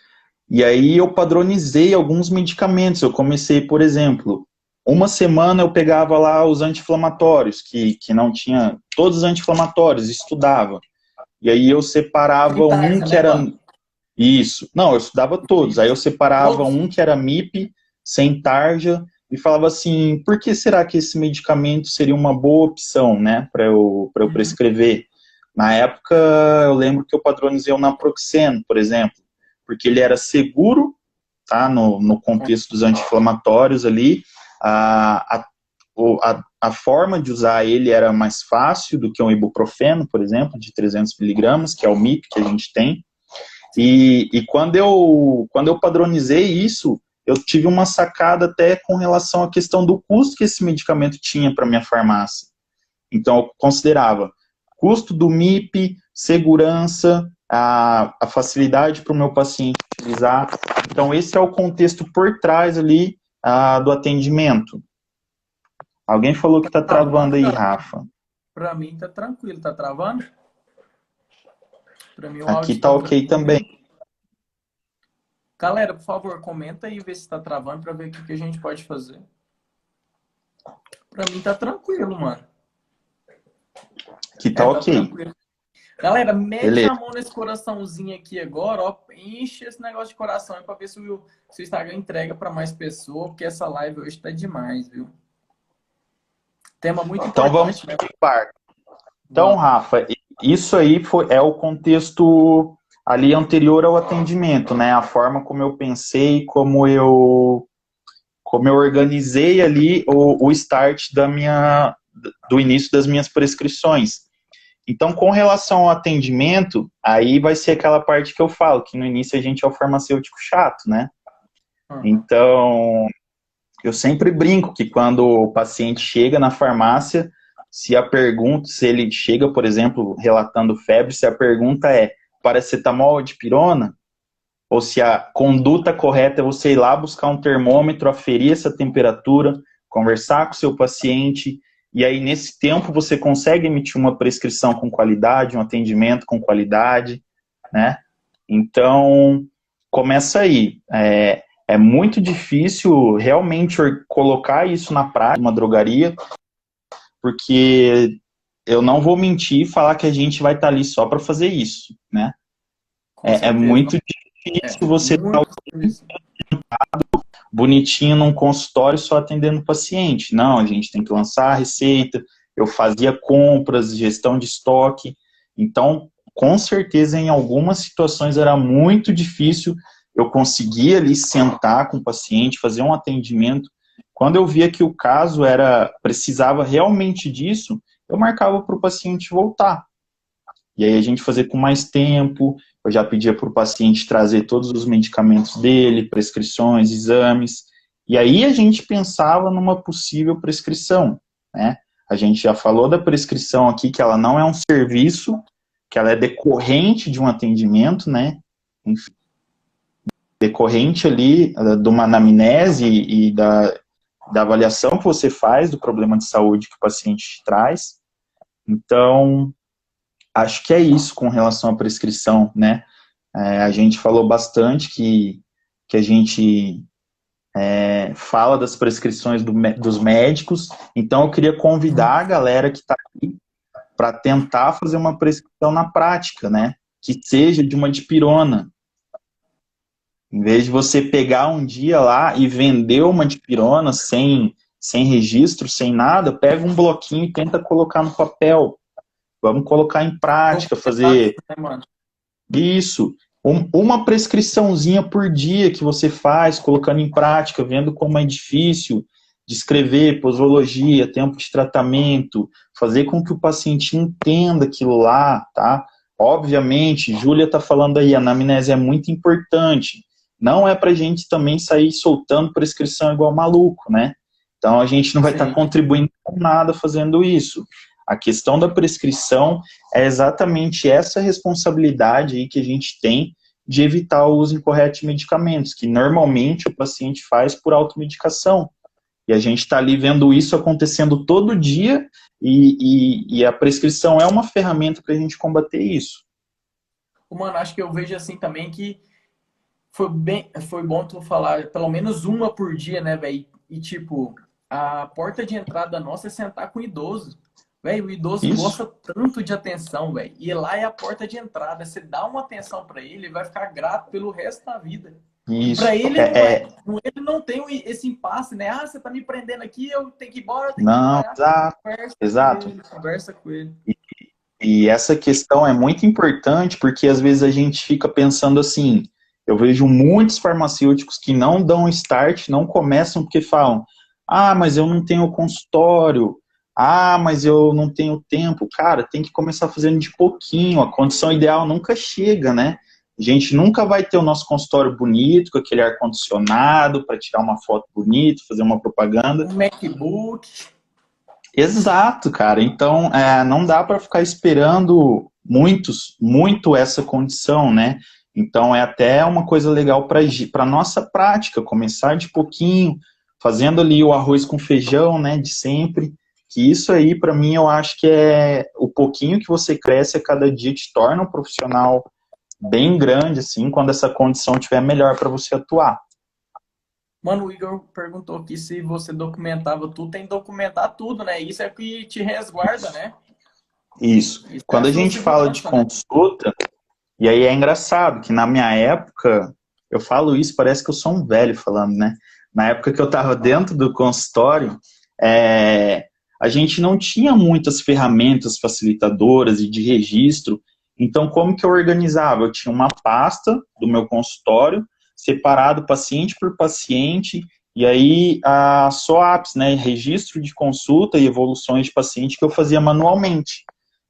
E aí eu padronizei alguns medicamentos. Eu comecei, por exemplo, uma semana eu pegava lá os anti-inflamatórios, que não tinha, todos os anti-inflamatórios, estudava. E aí eu separava um Fritarza, que né, era mano? isso. Não, eu estudava todos. Aí eu separava Todos? um que era MIP, sem tarja, e falava assim, por que será que esse medicamento seria uma boa opção, né, para eu Uhum. prescrever? Na época, eu lembro que eu padronizei o naproxeno, por exemplo, porque ele era seguro, tá, no contexto dos anti-inflamatórios ali, a forma de usar ele era mais fácil do que um ibuprofeno, por exemplo, de 300 miligramas, que é o MIP que a gente tem, Sim. e quando eu padronizei isso, eu tive uma sacada até com relação à questão do custo que esse medicamento tinha para minha farmácia. Então, eu considerava custo do MIP, segurança, a facilidade para o meu paciente utilizar. Então, esse é o contexto por trás ali do atendimento. Alguém falou que está travando aí, Rafa. Para mim tá tranquilo, tá travando? Para mim o Aqui áudio está ok também. Galera, por favor, comenta aí, vê se tá travando para ver o que a gente pode fazer. Para mim tá tranquilo, mano. Aqui tá ok. Tranquilo. Galera, mete Beleza. a mão nesse coraçãozinho aqui agora, ó, enche esse negócio de coração para ver se o Instagram entrega para mais pessoas, porque essa live hoje tá demais, viu? Tema muito então importante. Vamos participar. Então, Rafa, isso aí é o contexto ali anterior ao atendimento, né? A forma como eu pensei, como eu organizei ali o start do início das minhas prescrições. Então, com relação ao atendimento, aí vai ser aquela parte que eu falo, que no início a gente é o farmacêutico chato, né? Então, eu sempre brinco que quando o paciente chega na farmácia, se ele chega, por exemplo, relatando febre, se a pergunta é paracetamol ou dipirona, ou se a conduta correta é você ir lá buscar um termômetro, aferir essa temperatura, conversar com o seu paciente, e aí nesse tempo você consegue emitir uma prescrição com qualidade, um atendimento com qualidade, né? Então, começa aí. É muito difícil realmente colocar isso na prática, uma drogaria, porque eu não vou mentir e falar que a gente vai estar ali só para fazer isso, né? É muito difícil você estar bonitinho num consultório só atendendo o paciente. Não, a gente tem que lançar a receita, eu fazia compras, gestão de estoque. Então, com certeza, em algumas situações era muito difícil eu conseguir ali sentar com o paciente, fazer um atendimento. Quando eu via que o caso precisava realmente disso, eu marcava para o paciente voltar. E aí a gente fazia com mais tempo, eu já pedia para o paciente trazer todos os medicamentos dele, prescrições, exames, e aí a gente pensava numa possível prescrição, né? A gente já falou da prescrição aqui, que ela não é um serviço, que ela é decorrente de um atendimento, né? Enfim, decorrente ali de uma anamnese e da avaliação que você faz do problema de saúde que o paciente traz. Então, acho que é isso com relação à prescrição, né? A gente falou bastante que a gente fala das prescrições dos médicos, então eu queria convidar a galera que está aqui para tentar fazer uma prescrição na prática, né? Que seja de uma dipirona. Em vez de você pegar um dia lá e vender uma dipirona sem registro, sem nada, pega um bloquinho e tenta colocar no papel. Vamos colocar em prática, fazer isso. Uma prescriçãozinha por dia que você faz, colocando em prática, vendo como é difícil descrever posologia, tempo de tratamento, fazer com que o paciente entenda aquilo lá, tá? Obviamente, Júlia está falando aí, a anamnese é muito importante. Não é para a gente também sair soltando prescrição igual maluco, né? Então, a gente não vai estar contribuindo com nada fazendo isso. A questão da prescrição é exatamente essa responsabilidade aí que a gente tem de evitar o uso incorreto de medicamentos, que normalmente o paciente faz por automedicação. E a gente está ali vendo isso acontecendo todo dia e a prescrição é uma ferramenta para a gente combater isso. Mano, acho que eu vejo assim também que foi bom tu falar pelo menos uma por dia, né, velho? E tipo, a porta de entrada nossa é sentar com o idoso. Velho, o idoso gosta tanto de atenção, velho. E lá é a porta de entrada. Você dá uma atenção para ele, ele vai ficar grato pelo resto da vida. Isso. Para ele, ele não tem esse impasse, né? Ah, você tá me prendendo aqui, eu tenho que ir embora, eu tenho que ir trabalhar. Exato. Conversa com ele. E essa questão é muito importante, porque às vezes a gente fica pensando assim, eu vejo muitos farmacêuticos que não dão start, não começam porque falam, mas eu não tenho consultório, mas eu não tenho tempo. Cara, tem que começar fazendo de pouquinho, a condição ideal nunca chega, né? A gente nunca vai ter o nosso consultório bonito, com aquele ar-condicionado, para tirar uma foto bonita, fazer uma propaganda. Um MacBook. Exato, cara. Então, não dá para ficar esperando muito essa condição, né? Então, é até uma coisa legal para a nossa prática, começar de pouquinho, fazendo ali o arroz com feijão, né, de sempre. Que isso aí, para mim, eu acho que é o pouquinho que você cresce a cada dia te torna um profissional bem grande, assim, quando essa condição estiver melhor para você atuar. Mano, o Igor perguntou aqui se você documentava tudo. Tem que documentar tudo, né? Isso é o que te resguarda, né? Isso. Isso é a Quando a sua gente fala de segurança, né? consulta, e aí é engraçado que na minha época, eu falo isso, parece que eu sou um velho falando, né? Na época que eu estava dentro do consultório, a gente não tinha muitas ferramentas facilitadoras e de registro. Então, como que eu organizava? Eu tinha uma pasta do meu consultório, separado paciente por paciente, e aí a SOAPs, né? Registro de consulta e evoluções de paciente que eu fazia manualmente.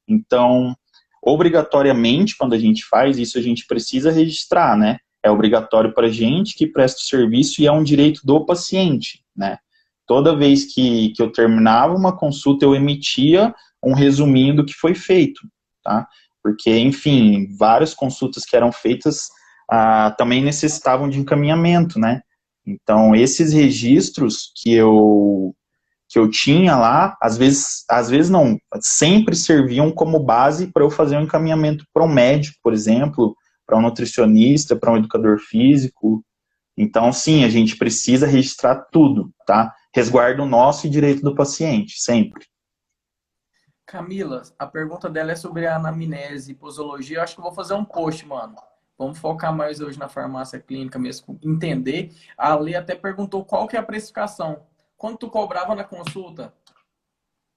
Então, obrigatoriamente, quando a gente faz isso, a gente precisa registrar, né? É obrigatório para a gente que presta o serviço e é um direito do paciente, né? Toda vez que eu terminava uma consulta, eu emitia um resuminho do que foi feito, tá? Porque, enfim, várias consultas que eram feitas também necessitavam de encaminhamento, né? Então, esses registros que eu tinha lá, às vezes não, sempre serviam como base para eu fazer um encaminhamento para um médico, por exemplo, para um nutricionista, para um educador físico. Então, sim, a gente precisa registrar tudo, tá? Resguardo nosso e direito do paciente, sempre. Camila, a pergunta dela é sobre a anamnese e posologia. Eu acho que eu vou fazer um post, mano. Vamos focar mais hoje na farmácia clínica mesmo, entender. A Lê até perguntou qual que é a precificação. Quanto tu cobrava na consulta?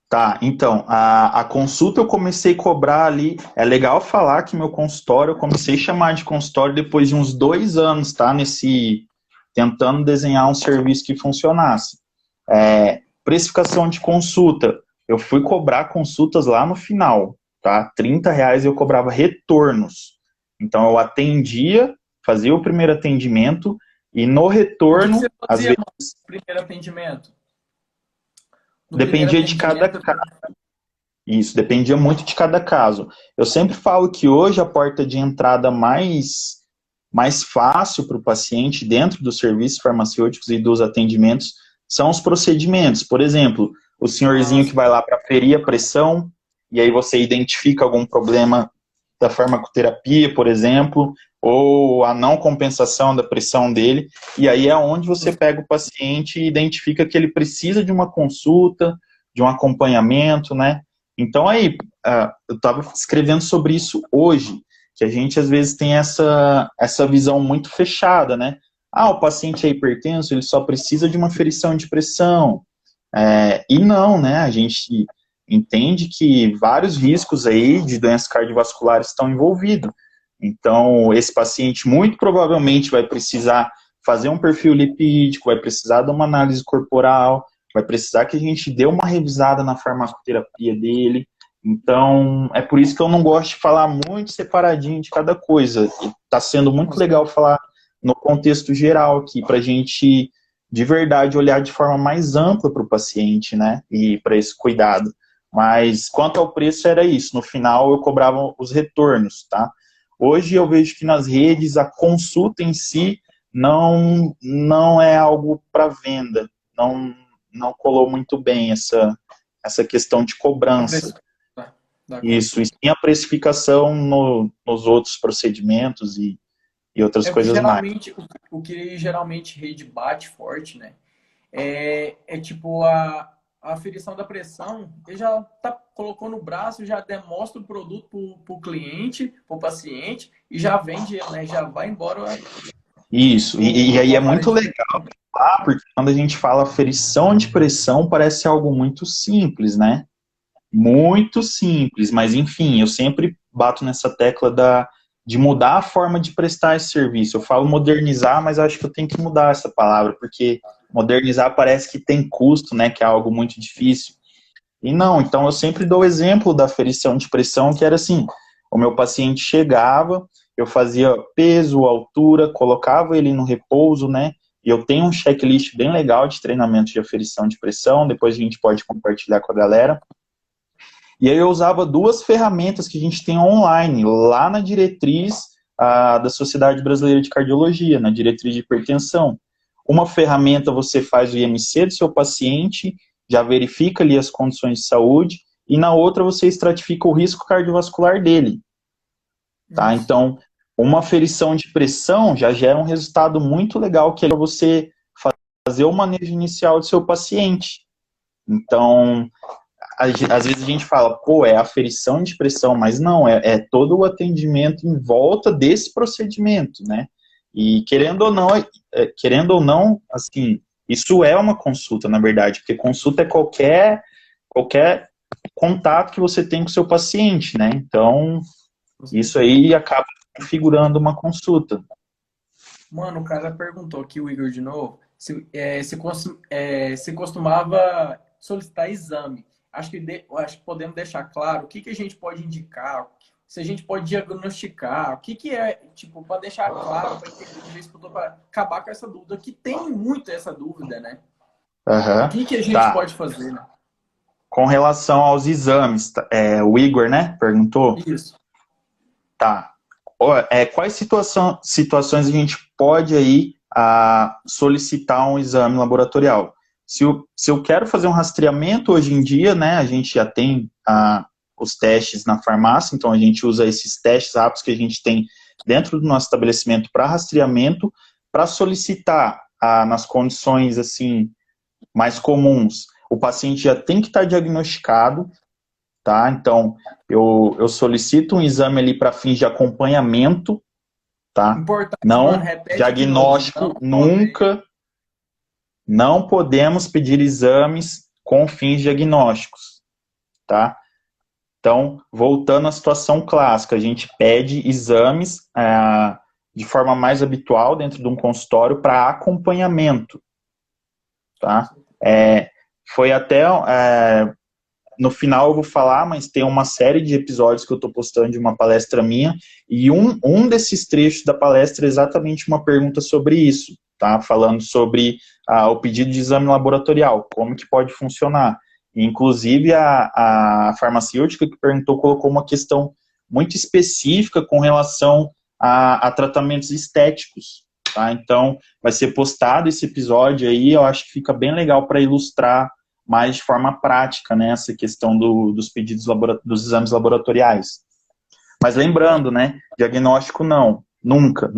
Tá, então, a consulta eu comecei a cobrar ali, é legal falar que meu consultório, eu comecei a chamar de consultório depois de uns 2 anos, tá, tentando desenhar um serviço que funcionasse. Precificação de consulta, eu fui cobrar consultas lá no final, tá, R$ 30 eu cobrava retornos, então eu atendia, fazia o primeiro atendimento, e no O que que retorno, você às fazia, vezes, mano, no primeiro atendimento? No primeiro dependia de cada atendimento, caso. Isso, dependia muito de cada caso. Eu sempre falo que hoje a porta de entrada mais fácil para o paciente dentro dos serviços farmacêuticos e dos atendimentos são os procedimentos. Por exemplo, o senhorzinho que vai lá para ferir a pressão, e aí você identifica algum problema da farmacoterapia, por exemplo, ou a não compensação da pressão dele, e aí é onde você pega o paciente e identifica que ele precisa de uma consulta, de um acompanhamento, né? Então aí, eu estava escrevendo sobre isso hoje, que a gente às vezes tem essa visão muito fechada, né? O paciente é hipertenso, ele só precisa de uma ferição de pressão. E não, né? A gente entende que vários riscos aí de doenças cardiovasculares estão envolvidos. Então, esse paciente muito provavelmente vai precisar fazer um perfil lipídico, vai precisar de uma análise corporal, vai precisar que a gente dê uma revisada na farmacoterapia dele. Então, é por isso que eu não gosto de falar muito separadinho de cada coisa. Está sendo muito legal falar no contexto geral aqui, para a gente, de verdade, olhar de forma mais ampla para o paciente, né? E para esse cuidado. Mas, quanto ao preço, era isso. No final, eu cobrava os retornos, tá? Hoje, eu vejo que nas redes, a consulta em si não é algo para venda. Não colou muito bem essa questão de cobrança. Da Isso, e consulta. sim a precificação nos outros procedimentos e outras É porque coisas mais. geralmente, o que geralmente rede bate forte, né? É tipo a aferição da pressão, ele já colocou no braço, já demonstra o produto pro cliente, pro paciente, e já vende ele, né? Já vai embora Isso, e aí é o aparelho muito de legal, porque quando a gente fala aferição de pressão, parece algo muito simples, né? Muito simples, mas enfim, eu sempre bato nessa tecla de mudar a forma de prestar esse serviço. Eu falo modernizar, mas acho que eu tenho que mudar essa palavra, porque modernizar parece que tem custo, né, que é algo muito difícil. E não, então eu sempre dou o exemplo da aferição de pressão, que era assim, o meu paciente chegava, eu fazia peso, altura, colocava ele no repouso, né? E eu tenho um checklist bem legal de treinamento de aferição de pressão, depois a gente pode compartilhar com a galera. E aí eu usava duas ferramentas que a gente tem online, lá na diretriz da Sociedade Brasileira de Cardiologia, na diretriz de hipertensão. Uma ferramenta você faz o IMC do seu paciente, já verifica ali as condições de saúde, e na outra você estratifica o risco cardiovascular dele. Tá? Então, uma aferição de pressão já gera um resultado muito legal, que é você fazer o manejo inicial do seu paciente. Então, às vezes a gente fala, pô, é aferição de pressão, mas não, é todo o atendimento em volta desse procedimento, né? E querendo ou não, assim, isso é uma consulta, na verdade, porque consulta é qualquer contato que você tem com o seu paciente, né? Então, isso aí acaba configurando uma consulta. Mano, o cara perguntou aqui, o Igor de novo, se costumava solicitar exame. Acho que podemos deixar claro o que a gente pode indicar, se a gente pode diagnosticar, o que é, tipo, para deixar claro, para entender, para acabar com essa dúvida, que tem muito essa dúvida, né? Uhum. O que a gente pode fazer, né? Com relação aos exames, o Igor, né, perguntou? Isso. Tá. Quais situações a gente pode aí solicitar um exame laboratorial? Se eu quero fazer um rastreamento hoje em dia, né, a gente já tem os testes na farmácia, então a gente usa esses testes rápidos que a gente tem dentro do nosso estabelecimento para rastreamento, para solicitar nas condições assim mais comuns. O paciente já tem que estar diagnosticado, tá? Então, eu solicito um exame ali para fins de acompanhamento, tá? Importante, não, mano, repete diagnóstico, nunca. Não podemos pedir exames com fins diagnósticos, tá? Então, voltando à situação clássica, a gente pede exames de forma mais habitual dentro de um consultório para acompanhamento, tá? Foi até no final eu vou falar, mas tem uma série de episódios que eu estou postando de uma palestra minha, e um desses trechos da palestra é exatamente uma pergunta sobre isso, tá? Falando sobre o pedido de exame laboratorial, como que pode funcionar. Inclusive, a farmacêutica que perguntou colocou uma questão muito específica com relação a tratamentos estéticos, tá? Então, vai ser postado esse episódio aí, eu acho que fica bem legal para ilustrar mais de forma prática, né, essa questão dos pedidos dos exames laboratoriais. Mas lembrando, né, diagnóstico não, nunca.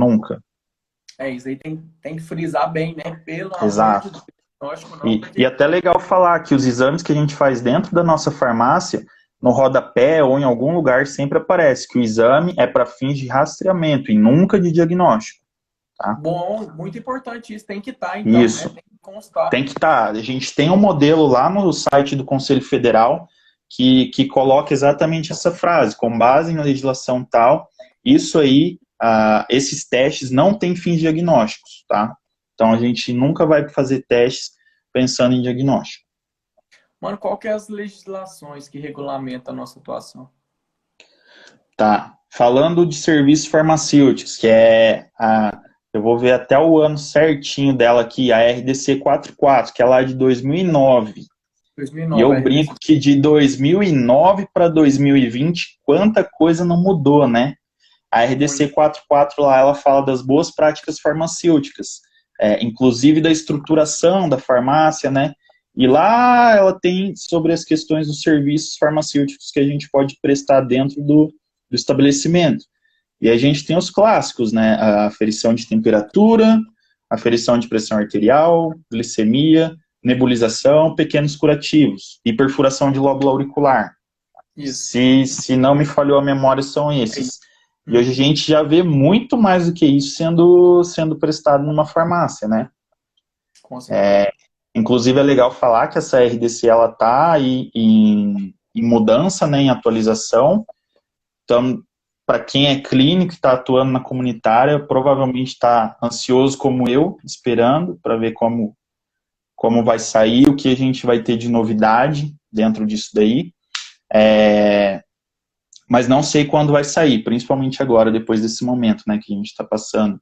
Isso aí tem que frisar bem, né, pelo Exato. amor de Deus, diagnóstico não. E até legal falar que os exames que a gente faz dentro da nossa farmácia, no rodapé ou em algum lugar, sempre aparece que o exame é para fins de rastreamento e nunca de diagnóstico. Tá? Bom, muito importante isso, tem que estar, então, isso. Né? Tem que constar. Tem que estar. A gente tem um modelo lá no site do Conselho Federal que coloca exatamente essa frase, com base na legislação tal, isso aí, esses testes não têm fins diagnósticos, tá? Então a gente nunca vai fazer testes pensando em diagnóstico. Mano, qual que é as legislações que regulamentam a nossa atuação? Tá. Falando de serviços farmacêuticos, que eu vou ver até o ano certinho dela aqui, a RDC 44, que é lá de 2009. 2009 e eu brinco que de 2009 para 2020, quanta coisa não mudou, né? A RDC 44 lá, ela fala das boas práticas farmacêuticas, inclusive da estruturação da farmácia, né? E lá ela tem sobre as questões dos serviços farmacêuticos que a gente pode prestar dentro do estabelecimento. E a gente tem os clássicos, né? A aferição de temperatura, aferição de pressão arterial, glicemia, nebulização, pequenos curativos e perfuração de lóbulo auricular. Isso. Se não me falhou a memória, são esses. E hoje a gente já vê muito mais do que isso sendo prestado numa farmácia, né? Com certeza. Inclusive é legal falar que essa RDC ela está em mudança, né, em atualização. Então, para quem é clínico e está atuando na comunitária, provavelmente está ansioso como eu, esperando para ver como vai sair, o que a gente vai ter de novidade dentro disso daí. mas não sei quando vai sair, principalmente agora, depois desse momento, né, que a gente está passando.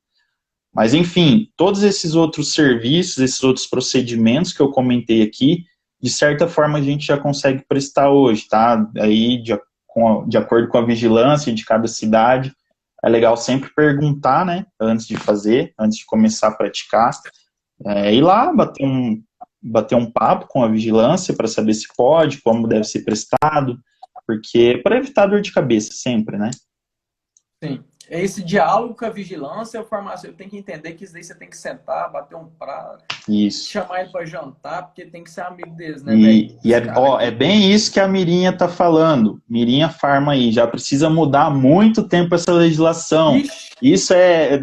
Mas, enfim, todos esses outros serviços, esses outros procedimentos que eu comentei aqui, de certa forma a gente já consegue prestar hoje, tá? Aí, de acordo com a vigilância de cada cidade, é legal sempre perguntar, né, antes de fazer, antes de começar a praticar, ir lá, bater um papo com a vigilância para saber se pode, como deve ser prestado, porque para evitar dor de cabeça sempre, né? Sim. Esse diálogo com a vigilância, o farmacêutico tem que entender que isso daí você tem que sentar, bater um prato, Isso. chamar ele para jantar, porque tem que ser amigo deles, né, velho? É bem isso que a Mirinha tá falando. Mirinha Farma aí, já precisa mudar há muito tempo essa legislação. Ixi, Isso é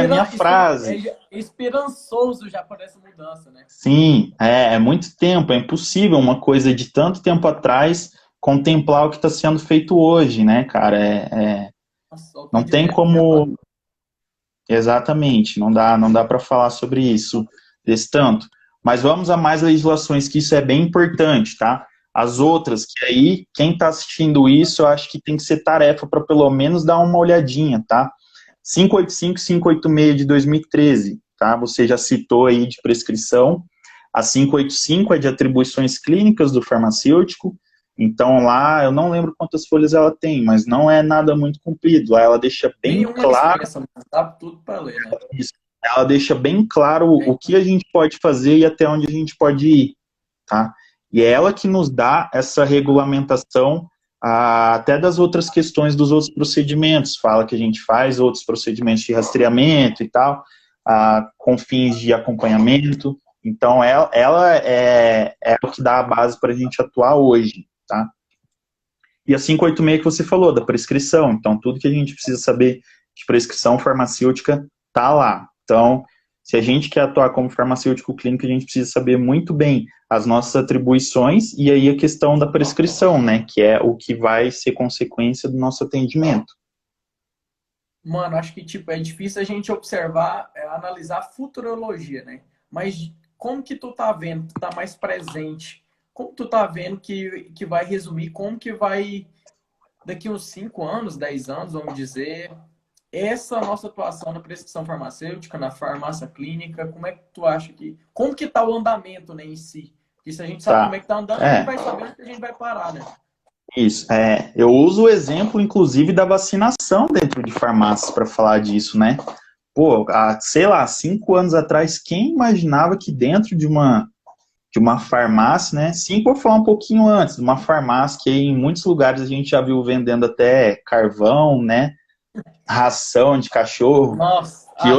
minha frase. Esperançoso já por essa mudança, né? Sim, é muito tempo, é impossível uma coisa de tanto tempo atrás contemplar o que está sendo feito hoje, né, cara? Nossa, o Não tanto de tem tempo que já passou. como. Exatamente, não dá para falar sobre isso desse tanto. Mas vamos a mais legislações, que isso é bem importante, tá? As outras, que aí, quem está assistindo isso, eu acho que tem que ser tarefa para pelo menos dar uma olhadinha, tá? 585 e 586 de 2013, tá? Você já citou aí de prescrição. A 585 é de atribuições clínicas do farmacêutico. Então lá, eu não lembro quantas folhas ela tem, mas não é nada muito comprido. Lá ela deixa bem Nenhuma claro extensa, mas dá tudo para ler, né? isso. Ela deixa bem claro o que a gente pode fazer e até onde a gente pode ir, tá? E é ela que nos dá essa regulamentação até das outras questões dos outros procedimentos. Fala que a gente faz outros procedimentos de rastreamento e tal, com fins de acompanhamento. Então, ela é o que dá a base para a gente atuar hoje, tá? E a 586 que você falou, da prescrição. Então, tudo que a gente precisa saber de prescrição farmacêutica tá lá. Então, se a gente quer atuar como farmacêutico clínico, a gente precisa saber muito bem as nossas atribuições e aí a questão da prescrição, né? Que é o que vai ser consequência do nosso atendimento. Mano, acho que tipo, é difícil a gente observar, analisar a futurologia, né? Mas como que tu tá vendo, tu tá mais presente? Como tu tá vendo que vai resumir, como que vai, daqui uns 5 anos, 10 anos, vamos dizer, essa nossa atuação na prescrição farmacêutica, na farmácia clínica, como é que tu acha que... Como que tá o andamento, né, em si? Porque se a gente sabe como é que tá andando, a gente vai saber onde a gente vai parar, né? Isso, eu uso o exemplo, inclusive, da vacinação dentro de farmácias para falar disso, né? Pô, sei lá, 5 anos atrás, quem imaginava que dentro de uma farmácia, né? 5, vou falar um pouquinho antes, de uma farmácia que em muitos lugares a gente já viu vendendo até carvão, né? Ração de cachorro. Nossa, Que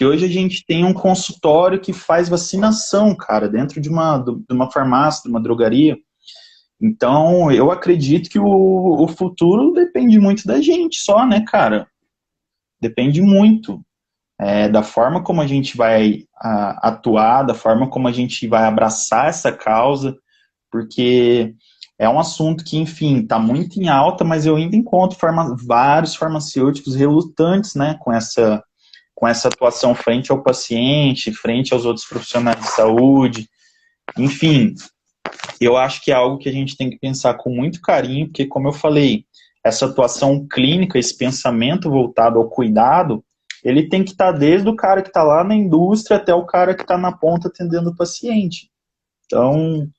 hoje a gente tem um consultório que faz vacinação, cara, dentro de uma farmácia, de uma drogaria. Então, eu acredito que o futuro depende muito da gente só, né, cara? Depende muito da forma como a gente vai atuar, da forma como a gente vai abraçar essa causa, porque é um assunto que, enfim, está muito em alta, mas eu ainda encontro vários farmacêuticos relutantes, né, com essa atuação frente ao paciente, frente aos outros profissionais de saúde, enfim. Eu acho que é algo que a gente tem que pensar com muito carinho, porque, como eu falei, essa atuação clínica, esse pensamento voltado ao cuidado, ele tem que estar desde o cara que está lá na indústria até o cara que está na ponta atendendo o paciente. Então,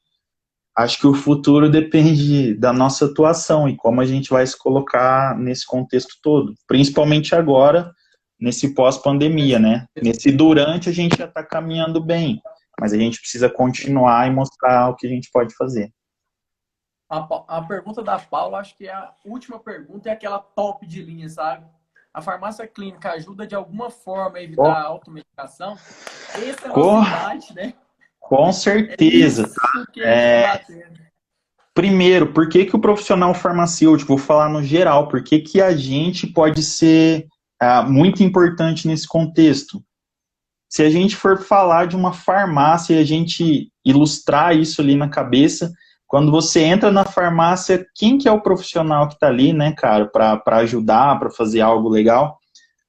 acho que o futuro depende da nossa atuação e como a gente vai se colocar nesse contexto todo. Principalmente agora, nesse pós-pandemia, né? Nesse durante a gente já está caminhando bem, mas a gente precisa continuar e mostrar o que a gente pode fazer. A pergunta da Paula, acho que é a última pergunta, é aquela top de linha, sabe? A farmácia clínica ajuda de alguma forma a evitar a automedicação? Essa é a novidade, né? Com certeza. Isso que a gente tá batendo. Primeiro, por que o profissional farmacêutico, vou falar no geral, por que a gente pode ser muito importante nesse contexto? Se a gente for falar de uma farmácia e a gente ilustrar isso ali na cabeça, quando você entra na farmácia, quem que é o profissional que está ali, né, cara, para ajudar, para fazer algo legal,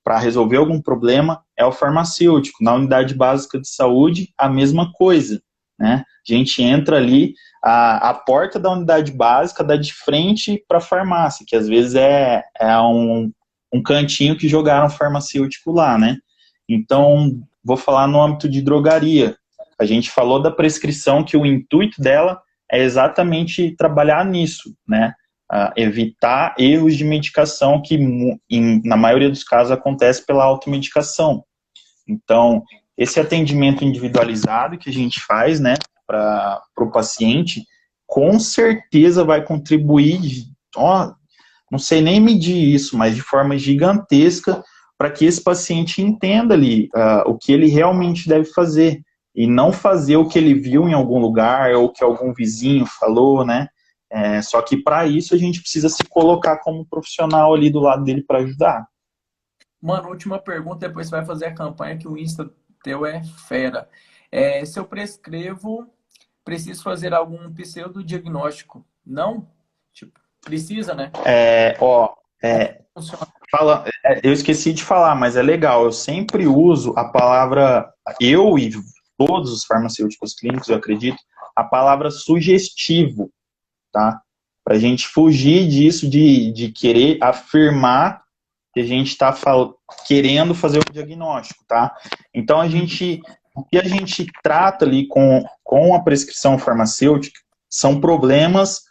para resolver algum problema, é o farmacêutico. Na unidade básica de saúde, a mesma coisa, né? A gente entra ali, a porta da unidade básica dá de frente para a farmácia, que às vezes é um cantinho que jogaram farmacêutico lá, né? Então, vou falar no âmbito de drogaria. A gente falou da prescrição, que o intuito dela é exatamente trabalhar nisso, né? Evitar erros de medicação que, na maioria dos casos, acontece pela automedicação. Então, esse atendimento individualizado que a gente faz, né, para o paciente, com certeza vai contribuir, não sei nem medir isso, mas de forma gigantesca, para que esse paciente entenda ali o que ele realmente deve fazer, e não fazer o que ele viu em algum lugar, ou que algum vizinho falou, né? Só que para isso a gente precisa se colocar como profissional ali do lado dele para ajudar. Mano, última pergunta, depois você vai fazer a campanha que o Insta teu é fera. Se eu prescrevo, preciso fazer algum pseudodiagnóstico? Não? Tipo, precisa, né? Funciona. Eu esqueci de falar, mas é legal. Eu sempre uso a palavra, eu e todos os farmacêuticos clínicos, eu acredito, a palavra sugestivo, tá? Para a gente fugir disso de querer afirmar que a gente está querendo fazer o diagnóstico, tá? Então, o que a gente trata ali com a prescrição farmacêutica são problemas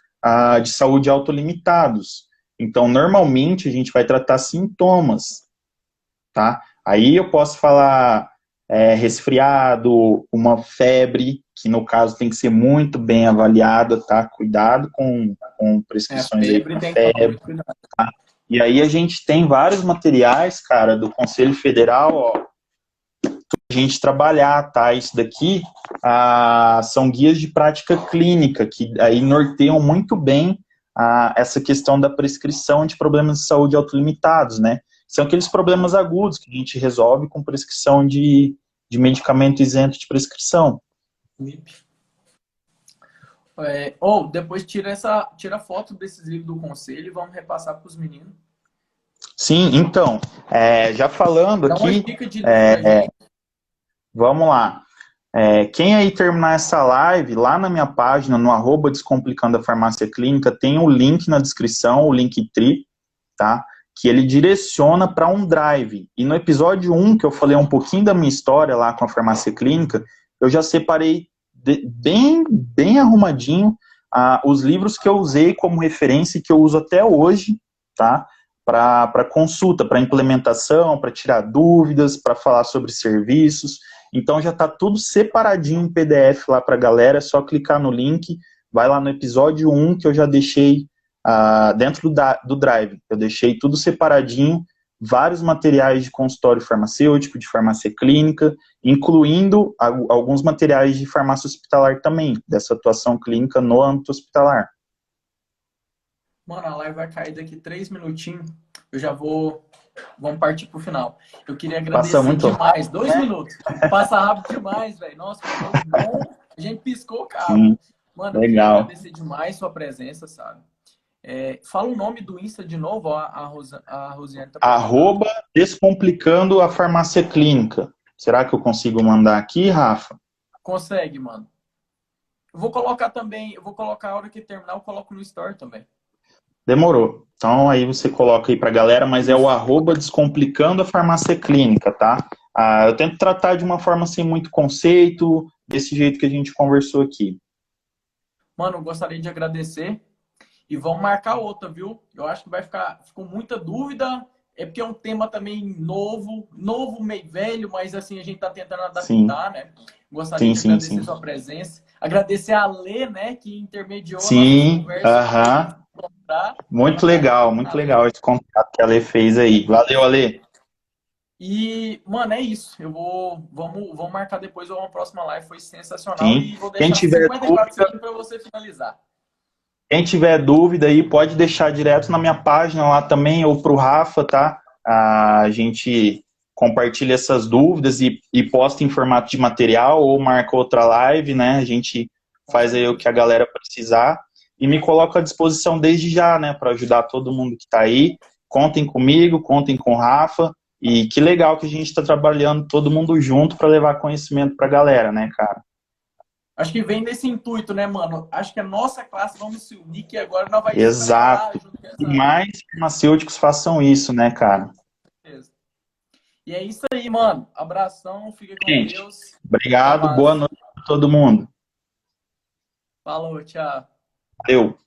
de saúde autolimitados. Então, normalmente, a gente vai tratar sintomas, tá? Aí eu posso falar resfriado, uma febre, que no caso tem que ser muito bem avaliada, tá? Cuidado com prescrições aí para febre. Tá? E aí a gente tem vários materiais, cara, do Conselho Federal, ó, pra gente trabalhar, tá? Isso daqui são guias de prática clínica, que aí norteiam muito bem essa questão da prescrição de problemas de saúde autolimitados, né? São aqueles problemas agudos que a gente resolve com prescrição de medicamento isento de prescrição. Depois tira foto desses livros do conselho e vamos repassar para os meninos. Sim, então, já falando Dá uma aqui, dica de livro pra gente. vamos lá. Quem aí terminar essa live, lá na minha página, no @Descomplicando a Farmácia Clínica, tem um link na descrição, o Linktree, tá? Que ele direciona para um drive. E no episódio 1, que eu falei um pouquinho da minha história lá com a farmácia clínica, eu já separei bem arrumadinho os livros que eu usei como referência e que eu uso até hoje, tá? Para consulta, para implementação, para tirar dúvidas, para falar sobre serviços. Então já está tudo separadinho em PDF lá para a galera, é só clicar no link, vai lá no episódio 1 que eu já deixei dentro do Drive. Eu deixei tudo separadinho, vários materiais de consultório farmacêutico, de farmácia clínica, incluindo alguns materiais de farmácia hospitalar também, dessa atuação clínica no âmbito hospitalar. Mano, a live vai cair daqui 3 minutinhos. Vamos partir pro final. Eu queria agradecer demais. 2 minutos. Passa rápido demais, velho. Nossa, foi bom. A gente piscou o carro. Sim, mano, legal. Eu queria agradecer demais sua presença, sabe? Fala o nome do Insta de novo, a Rosiane tá @Descomplicando a Farmácia Clínica. Será que eu consigo mandar aqui, Rafa? Consegue, mano. Eu vou colocar a hora que terminar, eu coloco no Store também. Demorou. Então aí você coloca aí pra galera, mas é o @Descomplicando a Farmácia Clínica, tá? Eu tento tratar de uma forma sem muito conceito, desse jeito que a gente conversou aqui. Mano, eu gostaria de agradecer. E vamos marcar outra, viu? Eu acho que ficou muita dúvida. É porque é um tema também novo, meio velho, mas assim, a gente tá tentando adaptar, né? Gostaria de agradecer sua presença. Agradecer a Lê, né, que intermediou a nossa conversa. Muito legal esse contato que a Lê fez aí. Valeu, Alê. E, mano, é isso. Vamos marcar depois uma próxima live. Foi sensacional. Sim. E vou deixar 54 segundos para você finalizar. Quem tiver dúvida aí, pode deixar direto na minha página lá também, ou pro Rafa, tá? A gente compartilha essas dúvidas e posta em formato de material, ou marca outra live, né? A gente faz aí o que a galera precisar. E me coloco à disposição desde já, né? Para ajudar todo mundo que tá aí. Contem comigo, contem com o Rafa. E que legal que a gente está trabalhando todo mundo junto para levar conhecimento para a galera, né, cara? Acho que vem desse intuito, né, mano? Acho que a nossa classe vamos se unir, que agora nós vai estourar Exato. junto com E essa mais farmacêuticos façam isso, né, cara? certeza. E é isso aí, mano. Abração, fica com Gente, Deus. Até obrigado, boa mais. noite para todo mundo. Falou, tchau. Valeu.